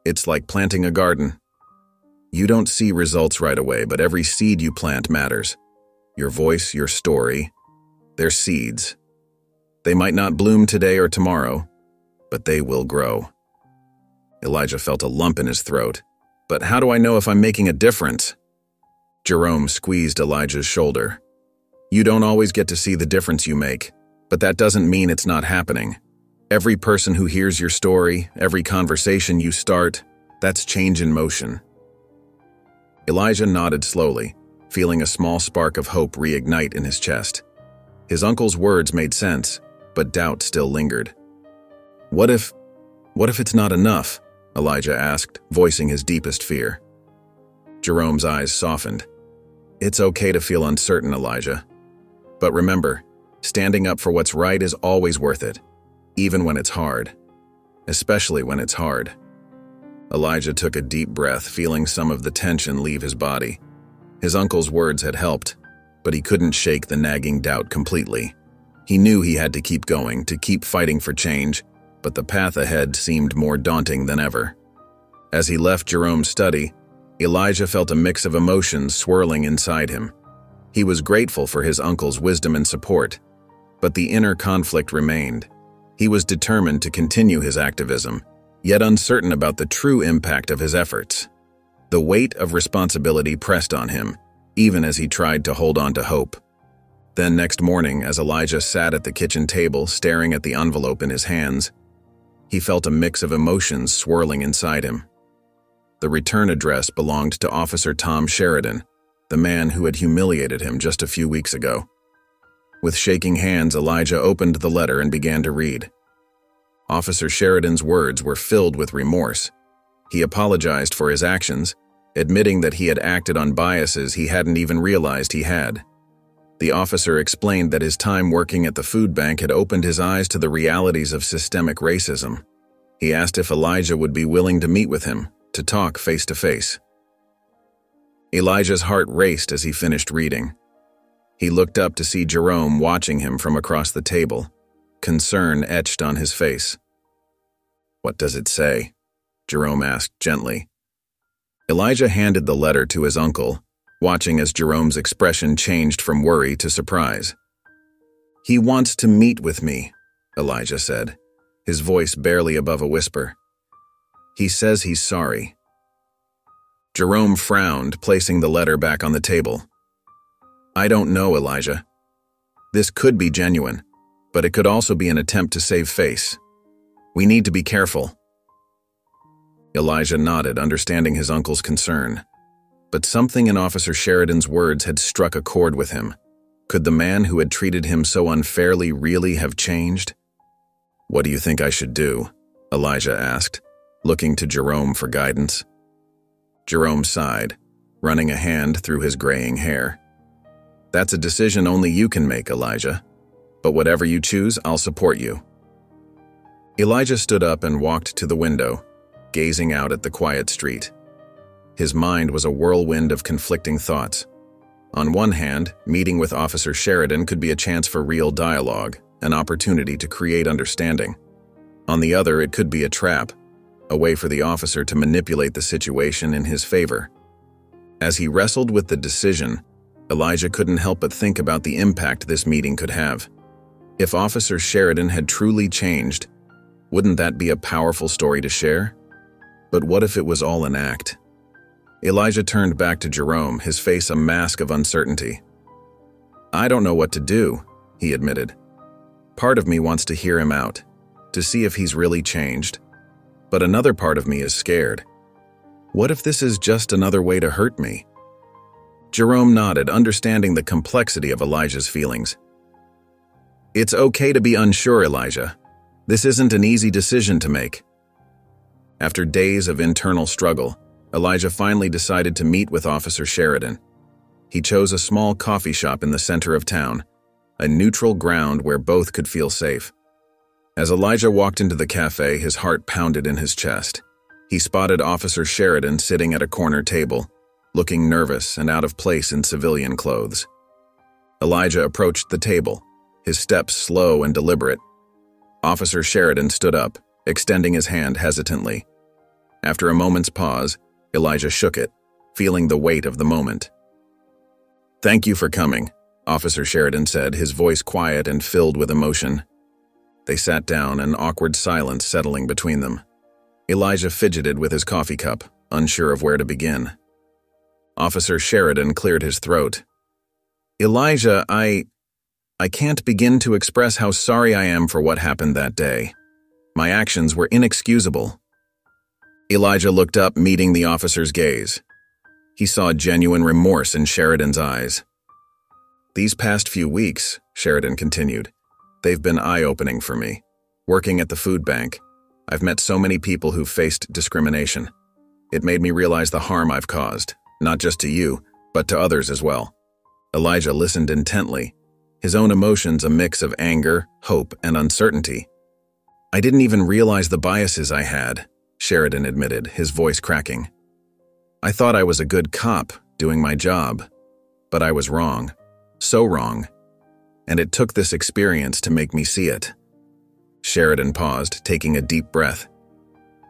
"It's like planting a garden. You don't see results right away, but every seed you plant matters. Your voice, your story, they're seeds. They might not bloom today or tomorrow, but they will grow." Elijah felt a lump in his throat. "But how do I know if I'm making a difference?" Jerome squeezed Elijah's shoulder. "You don't always get to see the difference you make, but that doesn't mean it's not happening. Every person who hears your story, every conversation you start, that's change in motion." Elijah nodded slowly, feeling a small spark of hope reignite in his chest. His uncle's words made sense, but doubt still lingered. What if it's not enough?" Elijah asked, voicing his deepest fear. Jerome's eyes softened. "It's okay to feel uncertain, Elijah. But remember, standing up for what's right is always worth it, even when it's hard. Especially when it's hard." Elijah took a deep breath, feeling some of the tension leave his body. His uncle's words had helped, but he couldn't shake the nagging doubt completely. He knew he had to keep going, to keep fighting for change, but the path ahead seemed more daunting than ever. As he left Jerome's study, Elijah felt a mix of emotions swirling inside him. He was grateful for his uncle's wisdom and support, but the inner conflict remained. He was determined to continue his activism, yet uncertain about the true impact of his efforts. The weight of responsibility pressed on him, even as he tried to hold on to hope. Then next morning, as Elijah sat at the kitchen table staring at the envelope in his hands, he felt a mix of emotions swirling inside him. The return address belonged to Officer Tom Sheridan, the man who had humiliated him just a few weeks ago. With shaking hands, Elijah opened the letter and began to read. Officer Sheridan's words were filled with remorse. He apologized for his actions, admitting that he had acted on biases he hadn't even realized he had. The officer explained that his time working at the food bank had opened his eyes to the realities of systemic racism. He asked if Elijah would be willing to meet with him, to talk face to face. Elijah's heart raced as he finished reading. He looked up to see Jerome watching him from across the table, concern etched on his face. "What does it say?" Jerome asked gently. Elijah handed the letter to his uncle, watching as Jerome's expression changed from worry to surprise. "He wants to meet with me," Elijah said, his voice barely above a whisper. "He says he's sorry." Jerome frowned, placing the letter back on the table. "I don't know, Elijah. This could be genuine, but it could also be an attempt to save face. We need to be careful." Elijah nodded, understanding his uncle's concern. But something in Officer Sheridan's words had struck a chord with him. Could the man who had treated him so unfairly really have changed? "What do you think I should do?" Elijah asked, looking to Jerome for guidance. Jerome sighed, running a hand through his graying hair. "That's a decision only you can make, Elijah. But whatever you choose, I'll support you." Elijah stood up and walked to the window, gazing out at the quiet street. His mind was a whirlwind of conflicting thoughts. On one hand, meeting with Officer Sheridan could be a chance for real dialogue, an opportunity to create understanding. On the other, it could be a trap, a way for the officer to manipulate the situation in his favor. As he wrestled with the decision, Elijah couldn't help but think about the impact this meeting could have. If Officer Sheridan had truly changed, wouldn't that be a powerful story to share? But what if it was all an act? Elijah turned back to Jerome, his face a mask of uncertainty. "I don't know what to do," he admitted. "Part of me wants to hear him out, to see if he's really changed. But another part of me is scared. What if this is just another way to hurt me?" Jerome nodded, understanding the complexity of Elijah's feelings. "It's okay to be unsure, Elijah. This isn't an easy decision to make. After days of internal struggle, Elijah finally decided to meet with Officer Sheridan. He chose a small coffee shop in the center of town, a neutral ground where both could feel safe. As Elijah walked into the cafe, his heart pounded in his chest. He spotted Officer Sheridan sitting at a corner table, looking nervous and out of place in civilian clothes. Elijah approached the table, his steps slow and deliberate. Officer Sheridan stood up, extending his hand hesitantly. After a moment's pause, Elijah shook it, feeling the weight of the moment. "Thank you for coming," Officer Sheridan said, his voice quiet and filled with emotion. They sat down, an awkward silence settling between them. Elijah fidgeted with his coffee cup, unsure of where to begin. Officer Sheridan cleared his throat. "Elijah, I can't begin to express how sorry I am for what happened that day. My actions were inexcusable." Elijah looked up, meeting the officer's gaze. He saw genuine remorse in Sheridan's eyes. "These past few weeks," Sheridan continued, "they've been eye-opening for me. Working at the food bank, I've met so many people who've faced discrimination. It made me realize the harm I've caused, not just to you, but to others as well." Elijah listened intently, his own emotions a mix of anger, hope, and uncertainty. "I didn't even realize the biases I had," Sheridan admitted, his voice cracking. "I thought I was a good cop, doing my job. But I was wrong. So wrong. And it took this experience to make me see it." Sheridan paused, taking a deep breath.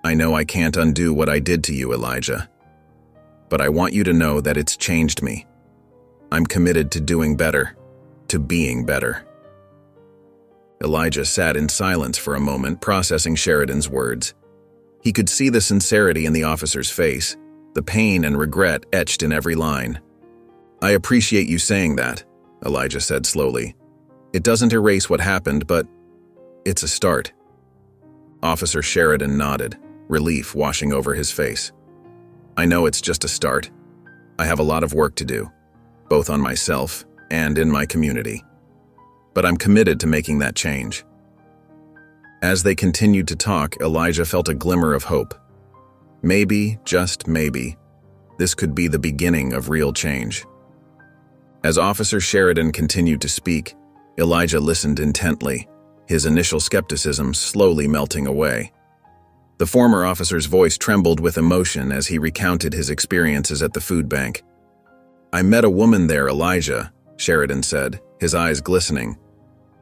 "I know I can't undo what I did to you, Elijah. But I want you to know that it's changed me. I'm committed to doing better, to being better." Elijah sat in silence for a moment, processing Sheridan's words. He could see the sincerity in the officer's face, the pain and regret etched in every line. "I appreciate you saying that," Elijah said slowly. "It doesn't erase what happened, but it's a start." Officer Sheridan nodded, relief washing over his face. "I know it's just a start. I have a lot of work to do, both on myself and in my community. But I'm committed to making that change." As they continued to talk, Elijah felt a glimmer of hope. Maybe, just maybe, this could be the beginning of real change. As Officer Sheridan continued to speak, Elijah listened intently, his initial skepticism slowly melting away. The former officer's voice trembled with emotion as he recounted his experiences at the food bank. "I met a woman there, Elijah," Sheridan said, his eyes glistening.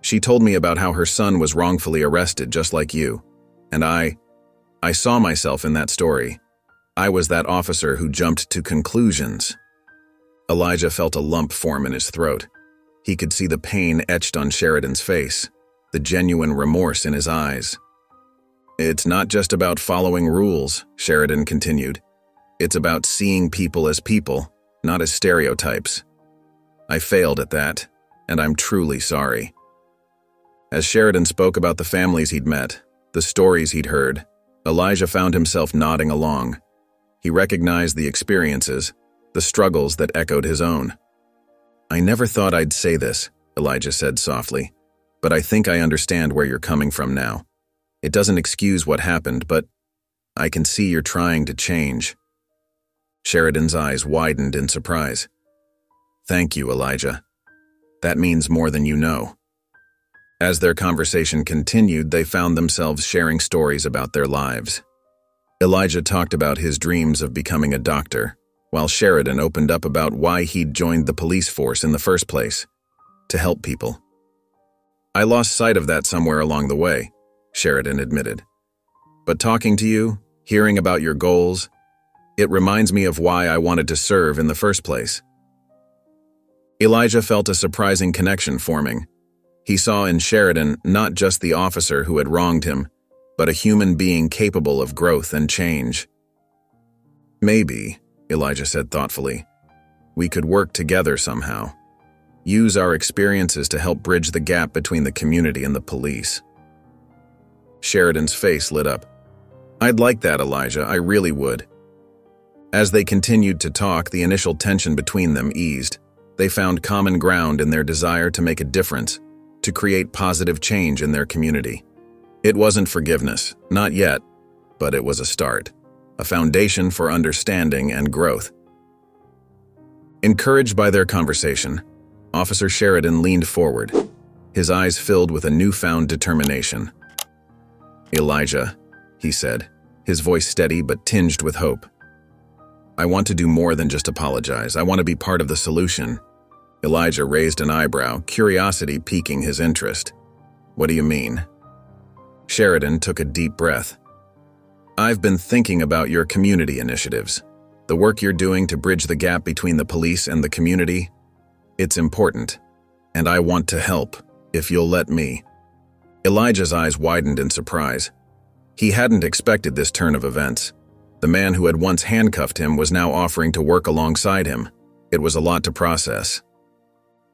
"She told me about how her son was wrongfully arrested just like you. And I saw myself in that story. I was that officer who jumped to conclusions." Elijah felt a lump form in his throat. He could see the pain etched on Sheridan's face, the genuine remorse in his eyes. "It's not just about following rules," Sheridan continued. "It's about seeing people as people, not as stereotypes. I failed at that, and I'm truly sorry." As Sheridan spoke about the families he'd met, the stories he'd heard, Elijah found himself nodding along. He recognized the experiences, the struggles that echoed his own. "I never thought I'd say this," Elijah said softly, "but I think I understand where you're coming from now. It doesn't excuse what happened, but I can see you're trying to change." Sheridan's eyes widened in surprise. "Thank you, Elijah. That means more than you know." As their conversation continued, they found themselves sharing stories about their lives. Elijah talked about his dreams of becoming a doctor, while Sheridan opened up about why he'd joined the police force in the first place, to help people. "I lost sight of that somewhere along the way," Sheridan admitted. "But talking to you, hearing about your goals, it reminds me of why I wanted to serve in the first place." Elijah felt a surprising connection forming. He saw in Sheridan not just the officer who had wronged him, but a human being capable of growth and change. "Maybe," Elijah said thoughtfully, "we could work together somehow. Use our experiences to help bridge the gap between the community and the police." Sheridan's face lit up. "I'd like that, Elijah, I really would." As they continued to talk, the initial tension between them eased. They found common ground in their desire to make a difference, to create positive change in their community. It wasn't forgiveness, not yet, but it was a start, a foundation for understanding and growth. Encouraged by their conversation, Officer Sheridan leaned forward, his eyes filled with a newfound determination. "Elijah," he said, his voice steady but tinged with hope. "I want to do more than just apologize. I want to be part of the solution." Elijah raised an eyebrow, curiosity piquing his interest. "What do you mean?" Sheridan took a deep breath. "I've been thinking about your community initiatives. The work you're doing to bridge the gap between the police and the community. It's important, and I want to help, if you'll let me." Elijah's eyes widened in surprise. He hadn't expected this turn of events. The man who had once handcuffed him was now offering to work alongside him. It was a lot to process.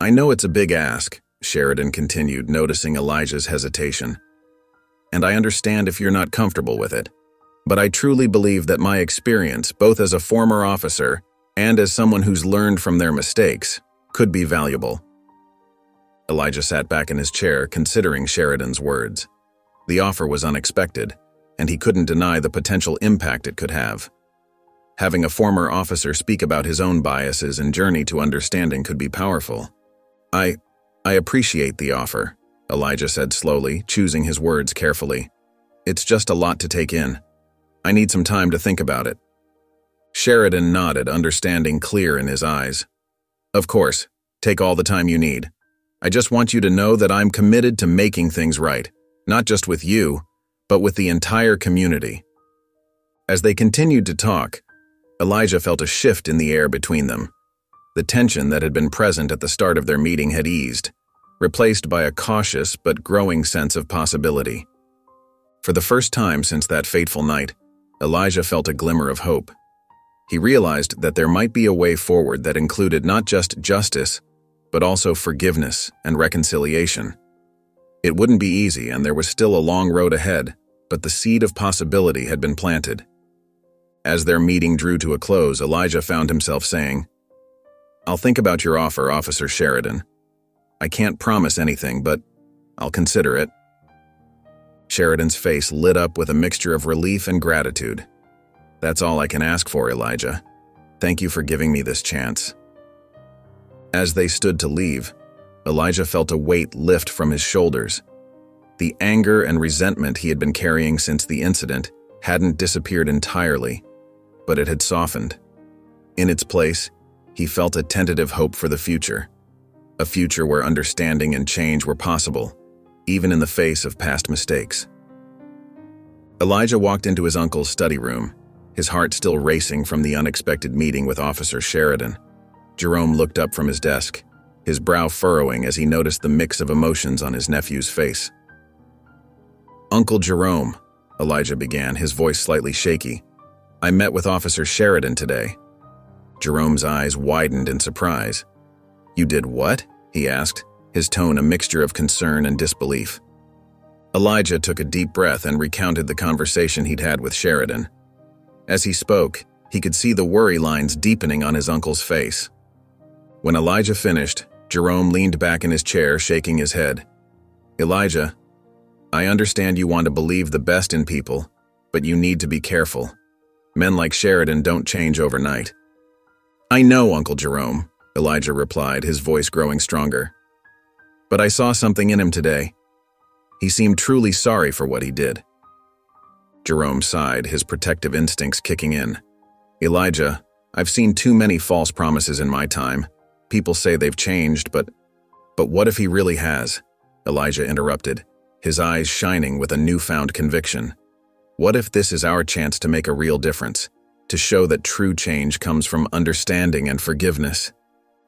"I know it's a big ask," Sheridan continued, noticing Elijah's hesitation. "And I understand if you're not comfortable with it. But I truly believe that my experience, both as a former officer and as someone who's learned from their mistakes, could be valuable." Elijah sat back in his chair, considering Sheridan's words. The offer was unexpected, and he couldn't deny the potential impact it could have. Having a former officer speak about his own biases and journey to understanding could be powerful. I appreciate the offer," Elijah said slowly, choosing his words carefully. "It's just a lot to take in. I need some time to think about it." Sheridan nodded, understanding clear in his eyes. "Of course, take all the time you need. I just want you to know that I'm committed to making things right, not just with you, but with the entire community." As they continued to talk, Elijah felt a shift in the air between them. The tension that had been present at the start of their meeting had eased, replaced by a cautious but growing sense of possibility. For the first time since that fateful night, Elijah felt a glimmer of hope. He realized that there might be a way forward that included not just justice, but also forgiveness and reconciliation. It wouldn't be easy, and there was still a long road ahead, but the seed of possibility had been planted. As their meeting drew to a close, Elijah found himself saying, "I'll think about your offer, Officer Sheridan. I can't promise anything, but I'll consider it." Sheridan's face lit up with a mixture of relief and gratitude. "That's all I can ask for, Elijah. Thank you for giving me this chance." As they stood to leave, Elijah felt a weight lift from his shoulders. The anger and resentment he had been carrying since the incident hadn't disappeared entirely, but it had softened. In its place, he felt a tentative hope for the future, a future where understanding and change were possible, even in the face of past mistakes. Elijah walked into his uncle's study room, his heart still racing from the unexpected meeting with Officer Sheridan. Jerome looked up from his desk, his brow furrowing as he noticed the mix of emotions on his nephew's face. "Uncle Jerome," Elijah began, his voice slightly shaky, "I met with Officer Sheridan today." Jerome's eyes widened in surprise. "You did what?" he asked, his tone a mixture of concern and disbelief. Elijah took a deep breath and recounted the conversation he'd had with Sheridan. As he spoke, he could see the worry lines deepening on his uncle's face. When Elijah finished, Jerome leaned back in his chair, shaking his head. "Elijah, I understand you want to believe the best in people, but you need to be careful. Men like Sheridan don't change overnight." "I know, Uncle Jerome," Elijah replied, his voice growing stronger. "But I saw something in him today. He seemed truly sorry for what he did." Jerome sighed, his protective instincts kicking in. "Elijah, I've seen too many false promises in my time. People say they've changed, but what if he really has?" Elijah interrupted, his eyes shining with a newfound conviction. "What if this is our chance to make a real difference, to show that true change comes from understanding and forgiveness?"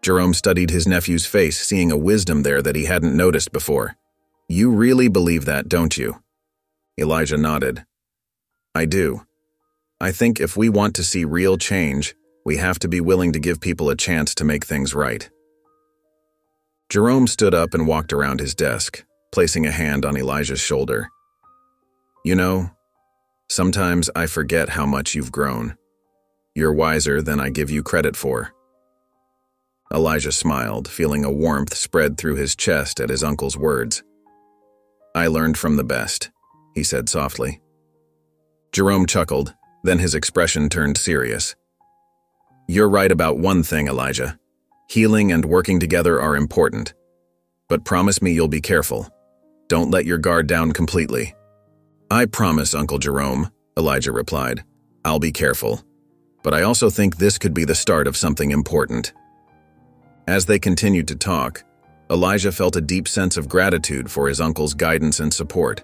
Jerome studied his nephew's face, seeing a wisdom there that he hadn't noticed before. "You really believe that, don't you?" Elijah nodded. "I do. I think if we want to see real change, we have to be willing to give people a chance to make things right." Jerome stood up and walked around his desk, placing a hand on Elijah's shoulder. "You know, sometimes I forget how much you've grown. You're wiser than I give you credit for." Elijah smiled, feeling a warmth spread through his chest at his uncle's words. "I learned from the best. he said softly. Jerome chuckled, then his expression turned serious. You're right about one thing, Elijah. Healing and working together are important. But promise me you'll be careful. Don't let your guard down completely. I promise, Uncle Jerome, Elijah replied. I'll be careful. But I also think this could be the start of something important. As they continued to talk, Elijah felt a deep sense of gratitude for his uncle's guidance and support.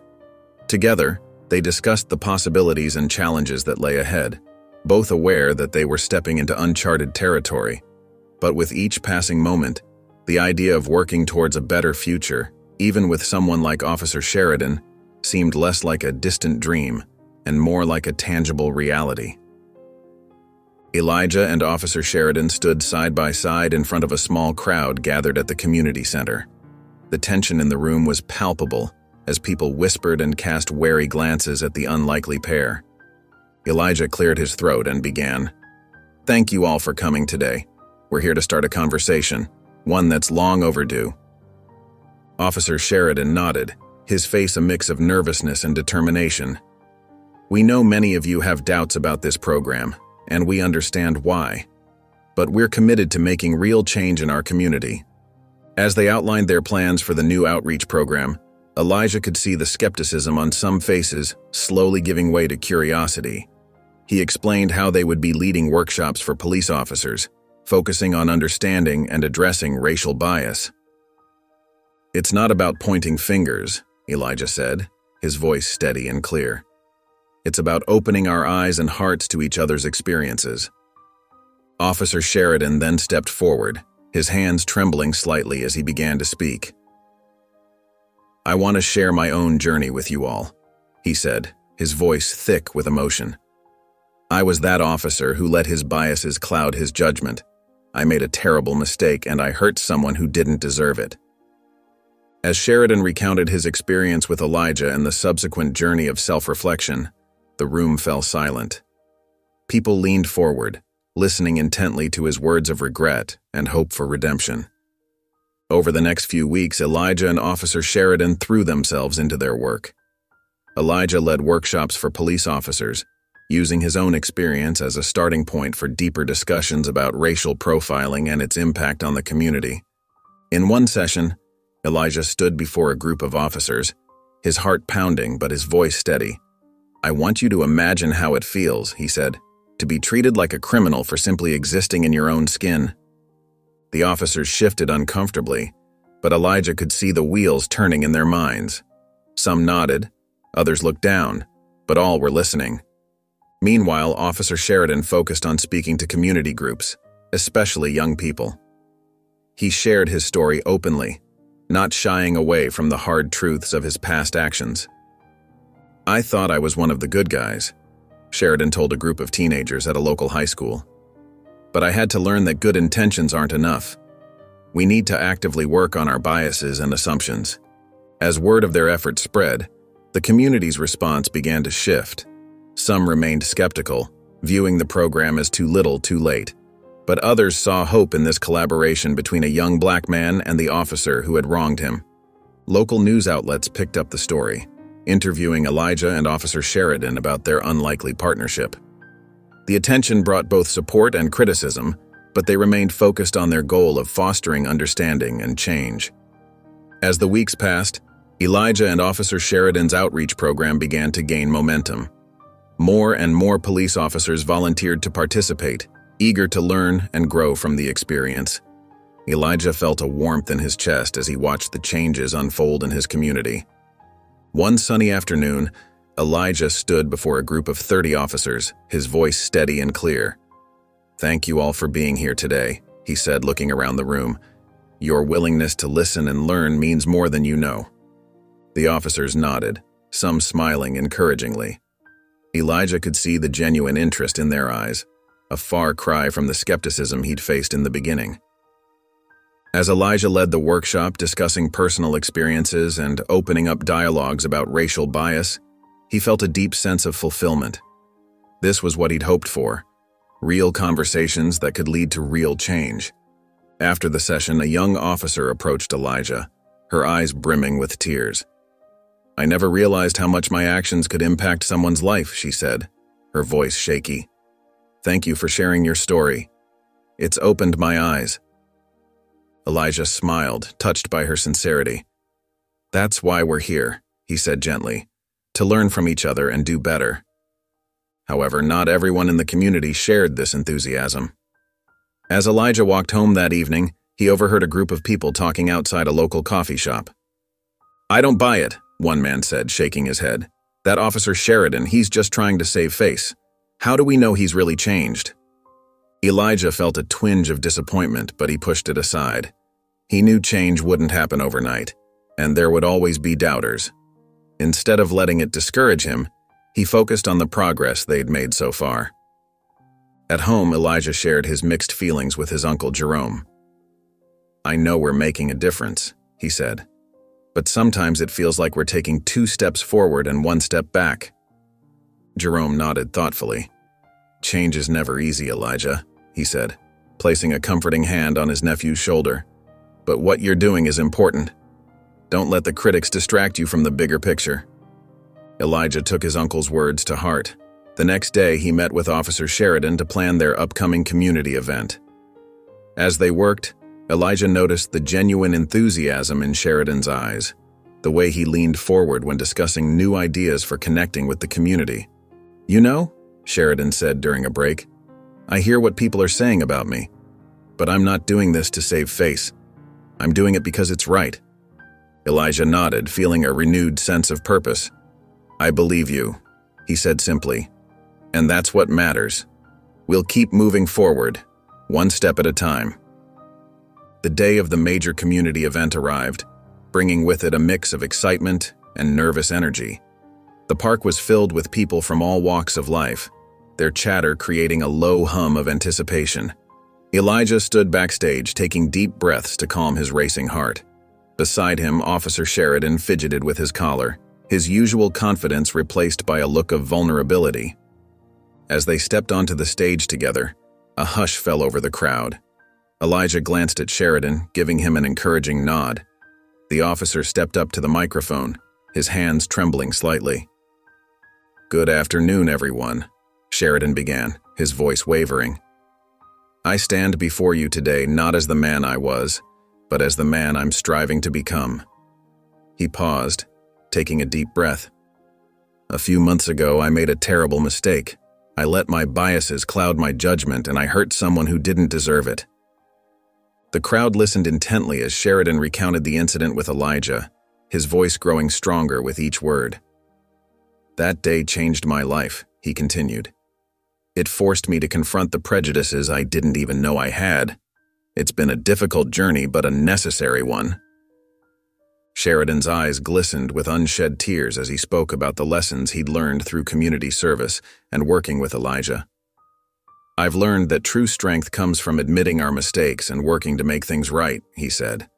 Together, they discussed the possibilities and challenges that lay ahead, both aware that they were stepping into uncharted territory. But with each passing moment, the idea of working towards a better future, even with someone like Officer Sheridan, seemed less like a distant dream and more like a tangible reality. Elijah and Officer Sheridan stood side by side in front of a small crowd gathered at the community center. The tension in the room was palpable as people whispered and cast wary glances at the unlikely pair. Elijah cleared his throat and began, "Thank you all for coming today. We're here to start a conversation, one that's long overdue." Officer Sheridan nodded, his face a mix of nervousness and determination. "We know many of you have doubts about this program, and we understand why. But we're committed to making real change in our community." As they outlined their plans for the new outreach program, Elijah could see the skepticism on some faces slowly giving way to curiosity. He explained how they would be leading workshops for police officers, focusing on understanding and addressing racial bias. "It's not about pointing fingers," Elijah said, his voice steady and clear. "It's about opening our eyes and hearts to each other's experiences." Officer Sheridan then stepped forward, his hands trembling slightly as he began to speak. "I want to share my own journey with you all," he said, his voice thick with emotion. "I was that officer who let his biases cloud his judgment. I made a terrible mistake and I hurt someone who didn't deserve it." As Sheridan recounted his experience with Elijah and the subsequent journey of self-reflection, the room fell silent. People leaned forward, listening intently to his words of regret and hope for redemption. Over the next few weeks, Elijah and Officer Sheridan threw themselves into their work. Elijah led workshops for police officers, using his own experience as a starting point for deeper discussions about racial profiling and its impact on the community. In one session, Elijah stood before a group of officers, his heart pounding but his voice steady. "I want you to imagine how it feels," he said, "to be treated like a criminal for simply existing in your own skin." The officers shifted uncomfortably, but Elijah could see the wheels turning in their minds. Some nodded, others looked down, but all were listening. Meanwhile, Officer Sheridan focused on speaking to community groups, especially young people. He shared his story openly, not shying away from the hard truths of his past actions. "I thought I was one of the good guys," Sheridan told a group of teenagers at a local high school. "But I had to learn that good intentions aren't enough. We need to actively work on our biases and assumptions." As word of their efforts spread, the community's response began to shift. Some remained skeptical, viewing the program as too little too late. But others saw hope in this collaboration between a young black man and the officer who had wronged him. Local news outlets picked up the story, interviewing Elijah and Officer Sheridan about their unlikely partnership. The attention brought both support and criticism, but they remained focused on their goal of fostering understanding and change. As the weeks passed, Elijah and Officer Sheridan's outreach program began to gain momentum. More and more police officers volunteered to participate, eager to learn and grow from the experience. Elijah felt a warmth in his chest as he watched the changes unfold in his community. One sunny afternoon, Elijah stood before a group of 30 officers, his voice steady and clear. "Thank you all for being here today," he said, looking around the room. "Your willingness to listen and learn means more than you know." The officers nodded, some smiling encouragingly. Elijah could see the genuine interest in their eyes, a far cry from the skepticism he'd faced in the beginning. As Elijah led the workshop discussing personal experiences and opening up dialogues about racial bias, he felt a deep sense of fulfillment. This was what he'd hoped for, real conversations that could lead to real change. After the session, a young officer approached Elijah, her eyes brimming with tears. I never realized how much my actions could impact someone's life, she said, her voice shaky. Thank you for sharing your story. It's opened my eyes. Elijah smiled, touched by her sincerity. That's why we're here, he said gently, to learn from each other and do better. However, not everyone in the community shared this enthusiasm. As Elijah walked home that evening, he overheard a group of people talking outside a local coffee shop. I don't buy it, one man said, shaking his head. That Officer Sheridan, he's just trying to save face. How do we know he's really changed? Elijah felt a twinge of disappointment, but he pushed it aside. He knew change wouldn't happen overnight, and there would always be doubters. Instead of letting it discourage him, he focused on the progress they'd made so far. At home, Elijah shared his mixed feelings with his uncle Jerome. I know we're making a difference, he said, but sometimes it feels like we're taking 2 steps forward and 1 step back. Jerome nodded thoughtfully. Change is never easy, Elijah, he said, placing a comforting hand on his nephew's shoulder. But what you're doing is important. Don't let the critics distract you from the bigger picture. Elijah took his uncle's words to heart. The next day, he met with Officer Sheridan to plan their upcoming community event. As they worked, Elijah noticed the genuine enthusiasm in Sheridan's eyes, the way he leaned forward when discussing new ideas for connecting with the community. You know, Sheridan said during a break, I hear what people are saying about me, but I'm not doing this to save face. I'm doing it because it's right. Elijah nodded, feeling a renewed sense of purpose. I believe you, he said simply, and that's what matters. We'll keep moving forward, 1 step at a time. The day of the major community event arrived, bringing with it a mix of excitement and nervous energy. The park was filled with people from all walks of life, their chatter creating a low hum of anticipation. Elijah stood backstage, taking deep breaths to calm his racing heart. Beside him, Officer Sheridan fidgeted with his collar, his usual confidence replaced by a look of vulnerability. As they stepped onto the stage together, a hush fell over the crowd. Elijah glanced at Sheridan, giving him an encouraging nod. The officer stepped up to the microphone, his hands trembling slightly. Good afternoon, everyone, Sheridan began, his voice wavering. I stand before you today not as the man I was, but as the man I'm striving to become. He paused, taking a deep breath. A few months ago, I made a terrible mistake. I let my biases cloud my judgment, and I hurt someone who didn't deserve it. The crowd listened intently as Sheridan recounted the incident with Elijah, his voice growing stronger with each word. That day changed my life, he continued. It forced me to confront the prejudices I didn't even know I had. It's been a difficult journey, but a necessary one. Sheridan's eyes glistened with unshed tears as he spoke about the lessons he'd learned through community service and working with Elijah. I've learned that true strength comes from admitting our mistakes and working to make things right, he said.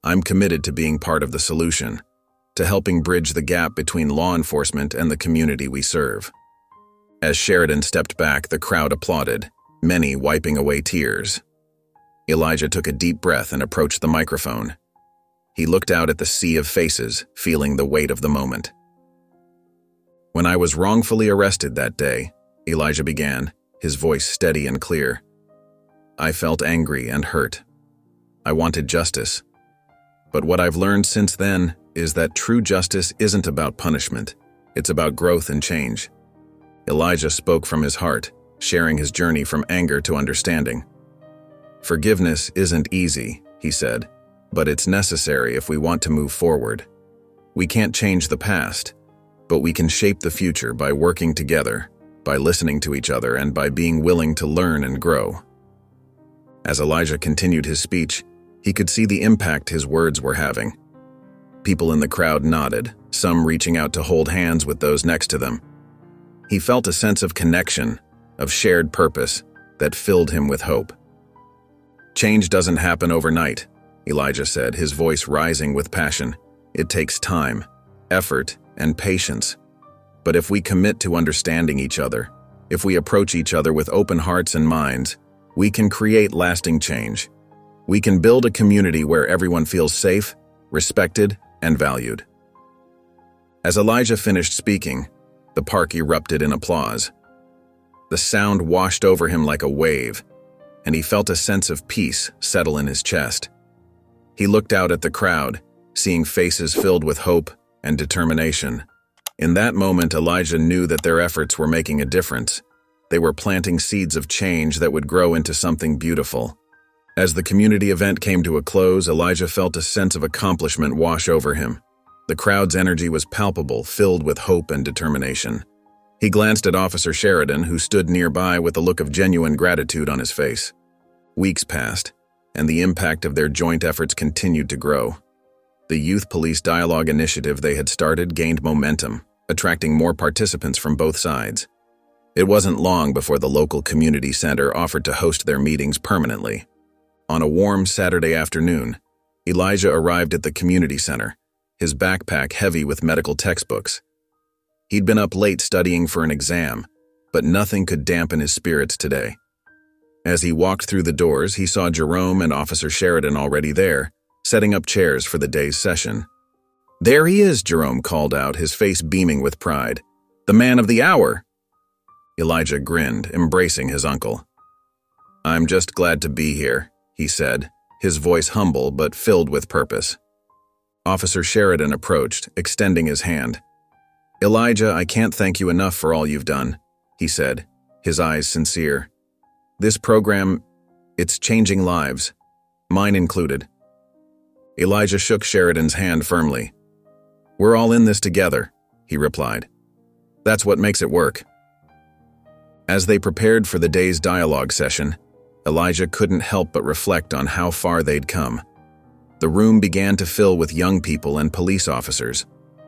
I'm committed to being part of the solution, to helping bridge the gap between law enforcement and the community we serve. As Sheridan stepped back, the crowd applauded, many wiping away tears. Elijah took a deep breath and approached the microphone. He looked out at the sea of faces, feeling the weight of the moment. When I was wrongfully arrested that day, Elijah began, his voice steady and clear. I felt angry and hurt. I wanted justice. But what I've learned since then is that true justice isn't about punishment. It's about growth and change. Elijah spoke from his heart, sharing his journey from anger to understanding. Forgiveness isn't easy, he said, but it's necessary if we want to move forward. We can't change the past, but we can shape the future by working together, by listening to each other, and by being willing to learn and grow. As Elijah continued his speech, he could see the impact his words were having. People in the crowd nodded, some reaching out to hold hands with those next to them. He felt a sense of connection, of shared purpose, that filled him with hope. Change doesn't happen overnight, Elijah said, his voice rising with passion. It takes time, effort, and patience. But if we commit to understanding each other, if we approach each other with open hearts and minds, we can create lasting change. We can build a community where everyone feels safe, respected, and valued. As Elijah finished speaking, the park erupted in applause. The sound washed over him like a wave, and he felt a sense of peace settle in his chest. He looked out at the crowd, seeing faces filled with hope and determination. In that moment, Elijah knew that their efforts were making a difference. They were planting seeds of change that would grow into something beautiful. As the community event came to a close, Elijah felt a sense of accomplishment wash over him. The crowd's energy was palpable, filled with hope and determination. He glanced at Officer Sheridan, who stood nearby with a look of genuine gratitude on his face. Weeks passed, and the impact of their joint efforts continued to grow. The Youth Police Dialogue initiative they had started gained momentum, attracting more participants from both sides. It wasn't long before the local community center offered to host their meetings permanently. On a warm Saturday afternoon, Elijah arrived at the community center, his backpack heavy with medical textbooks. He'd been up late studying for an exam, but nothing could dampen his spirits today. As he walked through the doors, he saw Jerome and Officer Sheridan already there, setting up chairs for the day's session. "There he is," Jerome called out, his face beaming with pride. "The man of the hour." Elijah grinned, embracing his uncle. "I'm just glad to be here," he said, his voice humble but filled with purpose. Officer Sheridan approached, extending his hand. "Elijah, I can't thank you enough for all you've done," he said, his eyes sincere. "This program, it's changing lives, mine included." Elijah shook Sheridan's hand firmly. "We're all in this together," he replied. "That's what makes it work." As they prepared for the day's dialogue session, Elijah couldn't help but reflect on how far they'd come. The room began to fill with young people and police officers,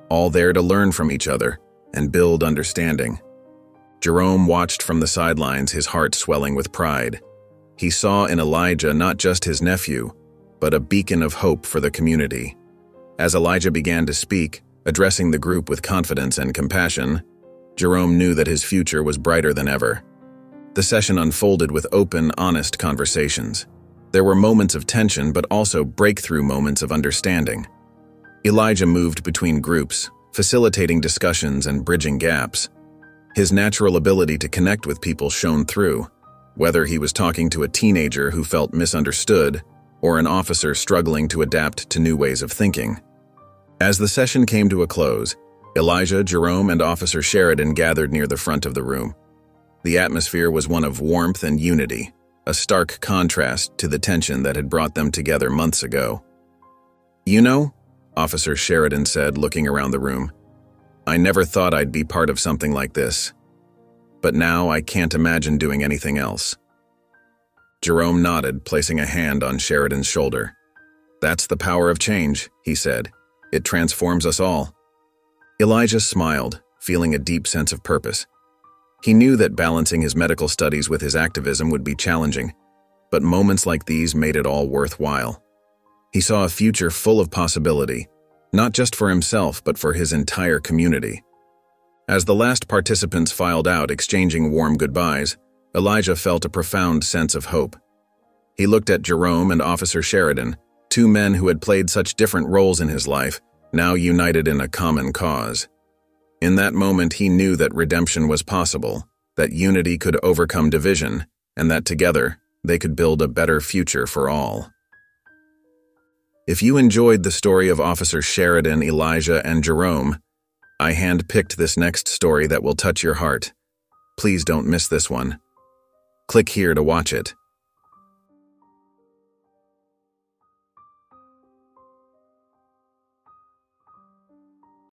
all there to learn from each other and build understanding. Jerome watched from the sidelines, his heart swelling with pride. He saw in Elijah not just his nephew, but a beacon of hope for the community. As Elijah began to speak, addressing the group with confidence and compassion, Jerome knew that his future was brighter than ever. The session unfolded with open, honest conversations. There were moments of tension, but also breakthrough moments of understanding. Elijah moved between groups, facilitating discussions and bridging gaps. His natural ability to connect with people shone through, whether he was talking to a teenager who felt misunderstood or an officer struggling to adapt to new ways of thinking. As the session came to a close, Elijah, Jerome, and Officer Sheridan gathered near the front of the room. The atmosphere was one of warmth and unity, a stark contrast to the tension that had brought them together months ago. "You know," Officer Sheridan said, looking around the room, "I never thought I'd be part of something like this. But now I can't imagine doing anything else." Jerome nodded, placing a hand on Sheridan's shoulder. "That's the power of change," he said. "It transforms us all." Elijah smiled, feeling a deep sense of purpose. He knew that balancing his medical studies with his activism would be challenging, but moments like these made it all worthwhile. He saw a future full of possibility, not just for himself, but for his entire community. As the last participants filed out, exchanging warm goodbyes, Elijah felt a profound sense of hope. He looked at Jerome and Officer Sheridan, two men who had played such different roles in his life, now united in a common cause. In that moment, he knew that redemption was possible, that unity could overcome division, and that together, they could build a better future for all. If you enjoyed the story of Officer Sheridan, Elijah, and Jerome, I hand-picked this next story that will touch your heart. Please don't miss this one. Click here to watch it.